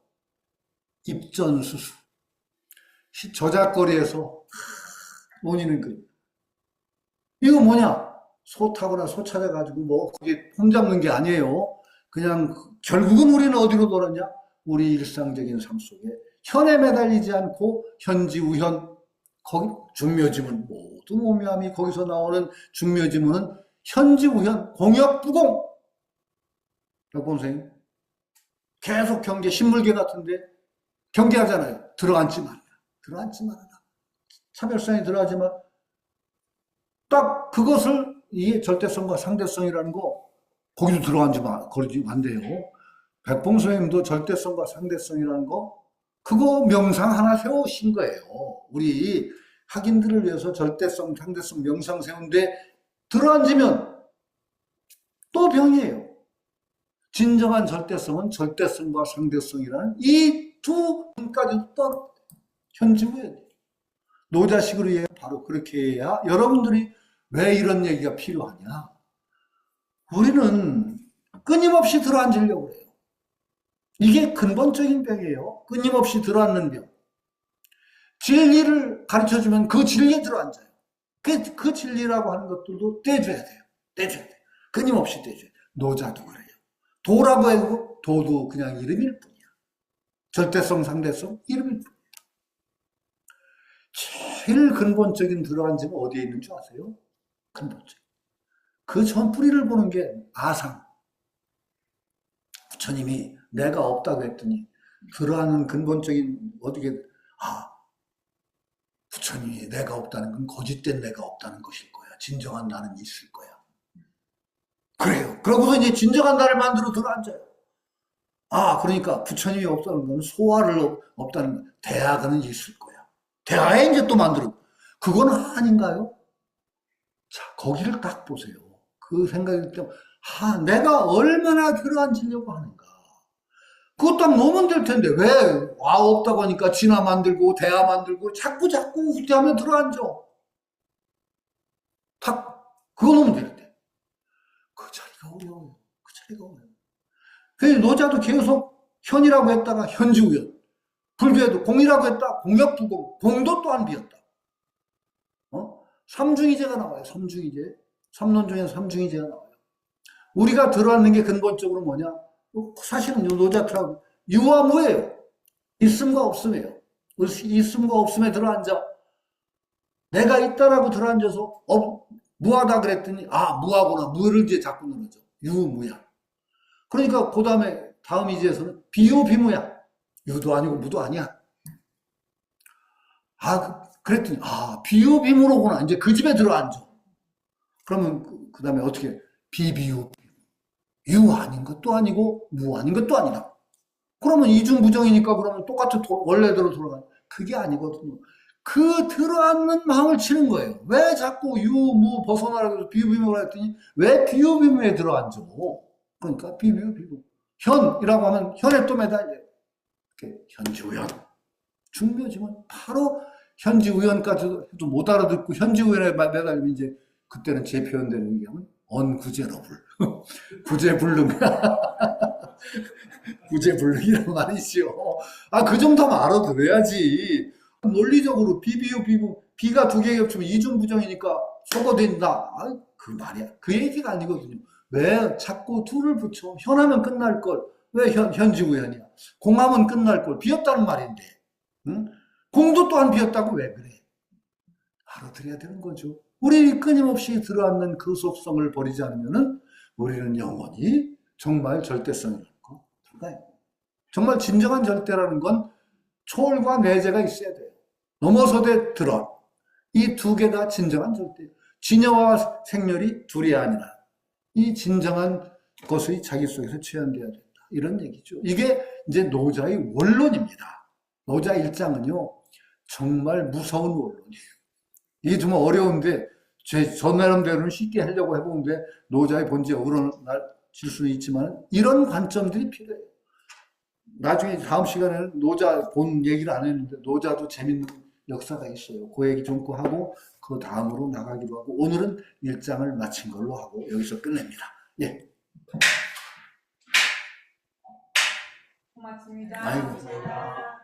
[SPEAKER 1] 입전수수. 저작거리에서 논의는 그림. 이거 뭐냐? 소 타거나 소 찾아가지고 뭐 거기 폼 잡는 게 아니에요. 그냥 결국은 우리는 어디로 돌았냐? 우리 일상적인 삶 속에 현에 매달리지 않고 현지우현 거기 중묘지문 모두 오묘함이 거기서 나오는 중묘지문은 현지우현 공역부공. 여러분 선생님 계속 경계 신물계 같은데 경계하잖아요. 들어앉지 말아라. 들어앉지 말아라. 차별성에 들어가지 마. 딱 그것을 이게 절대성과 상대성이라는 거 거기도 들어가지 마. 그러지 안 돼요. 백봉 선생님도 절대성과 상대성이라는 거 그거 명상 하나 세우신 거예요. 우리 학인들을 위해서 절대성, 상대성 명상 세운데 들어앉으면 또 병이에요. 진정한 절대성은 절대성과 상대성이라는 이 두 분까지도 또 현지무예요. 노자식으로 해야 바로 그렇게 해야 여러분들이 왜 이런 얘기가 필요하냐? 우리는 끊임없이 들어앉으려고 해요. 이게 근본적인 병이에요. 끊임없이 들어앉는 병. 진리를 가르쳐주면 그 진리에 들어앉아요. 그 진리라고 하는 것들도 떼줘야 돼요. 떼줘야 돼요. 끊임없이 떼줘야 돼요. 노자도 그래요. 도라고 해도 도도 그냥 이름일 뿐이야. 절대성, 상대성 이름일 뿐이야. 제일 근본적인 들어앉음은 어디에 있는 줄 아세요? 근본적. 그 전 뿌리를 보는 게 아상. 부처님이 내가 없다고 했더니 들어앉는 근본적인 어떻게 부처님이 내가 없다는 건 거짓된 내가 없다는 것일 거야. 진정한 나는 있을 거야. 그래요. 그러고서 이제 진정한 나를 만들어 들어앉아요. 그러니까 부처님이 없다는 건 소화를 없다는 대학은 있을 거야. 대화에 이제 또 만들어. 그건 아닌가요? 자, 거기를 딱 보세요. 그 생각일 때, 내가 얼마나 들어앉으려고 하는가. 그것 딱 놓으면 될 텐데, 왜? 없다고 하니까 진화 만들고, 대화 만들고, 자꾸 후퇴하면 들어앉아. 그거 놓으면 되는데. 그 자리가 어려워요. 그 자리가 어려워요. 그래서 노자도 계속 현이라고 했다가 현지우현. 불교에도 공이라고 했다. 공역부공. 공도 또한 비었다. 삼중이제가 나와요. 삼중이제. 삼론 중에 삼중이제가 나와요. 우리가 들어왔는 게 근본적으로 뭐냐? 사실은 노자트라고 유아무예요. 있음과 없음이에요. 있음과 없음에 들어앉아. 내가 있다라고 들어앉아서 무하다 그랬더니 무하구나. 무를 이제 자꾸 늘어져. 유무야. 그러니까 그 다음 이제에서는 비유비무야. 유도 아니고 무도 아니야. 그랬더니 비유비무로구나. 이제 그 집에 들어앉아. 그러면 그 다음에 어떻게 비비유 유 아닌 것도 아니고 무 아닌 것도 아니다. 그러면 이중부정이니까 그러면 똑같이 원래대로 돌아가. 그게 아니거든요. 그 들어앉는 마음을 치는 거예요. 왜 자꾸 유, 무 벗어나라고 비유비무라 했더니 왜 비유비무에 들어앉아? 그러니까 비유. 현이라고 하면 현에 또 매달려요. 현지우연. 중묘지만 바로 현지우연까지도 해도 못 알아듣고 현지우연에 매달리면 이제 그때는 제 표현대로 얘기하면 언구제러불. 구제불능. 구제불능이란 말이죠. 그 정도면 알아들어야지. 논리적으로 비가 두 개 겹치면 이중부정이니까 소거된다. 그 말이야. 그 얘기가 아니거든요. 왜 자꾸 둘을 붙여? 현하면 끝날 걸. 왜 현지우연이야? 공하면 끝날 걸. 비었다는 말인데. 응? 공도 또한 비었다고 왜 그래? 알아들어야 되는 거죠. 우리 끊임없이 들어앉는 그 속성을 버리지 않으면은 우리는 영원히 정말 절대성이 있고, 정말 진정한 절대라는 건 초월과 내재가 있어야 돼요. 넘어서되 들어. 이 두 개 다 진정한 절대. 진여와 생멸이 둘이 아니라 이 진정한 것의 자기 속에서 체현되어야 된다. 이런 얘기죠. 이게 이제 노자의 원론입니다. 노자 일장은요, 정말 무서운 원론이에요. 이게 정말 어려운데, 저 나름대로는 쉽게 하려고 해보는데, 노자의 본질에 어그러질 수는 있지만, 이런 관점들이 필요해요. 나중에 다음 시간에는 노자 본 얘기를 안 했는데, 노자도 재밌는 역사가 있어요. 그 얘기 좀 하고, 그 다음으로 나가기로 하고, 오늘은 일장을 마친 걸로 하고, 여기서 끝냅니다. 예.
[SPEAKER 2] 고맙습니다.
[SPEAKER 1] 아이고.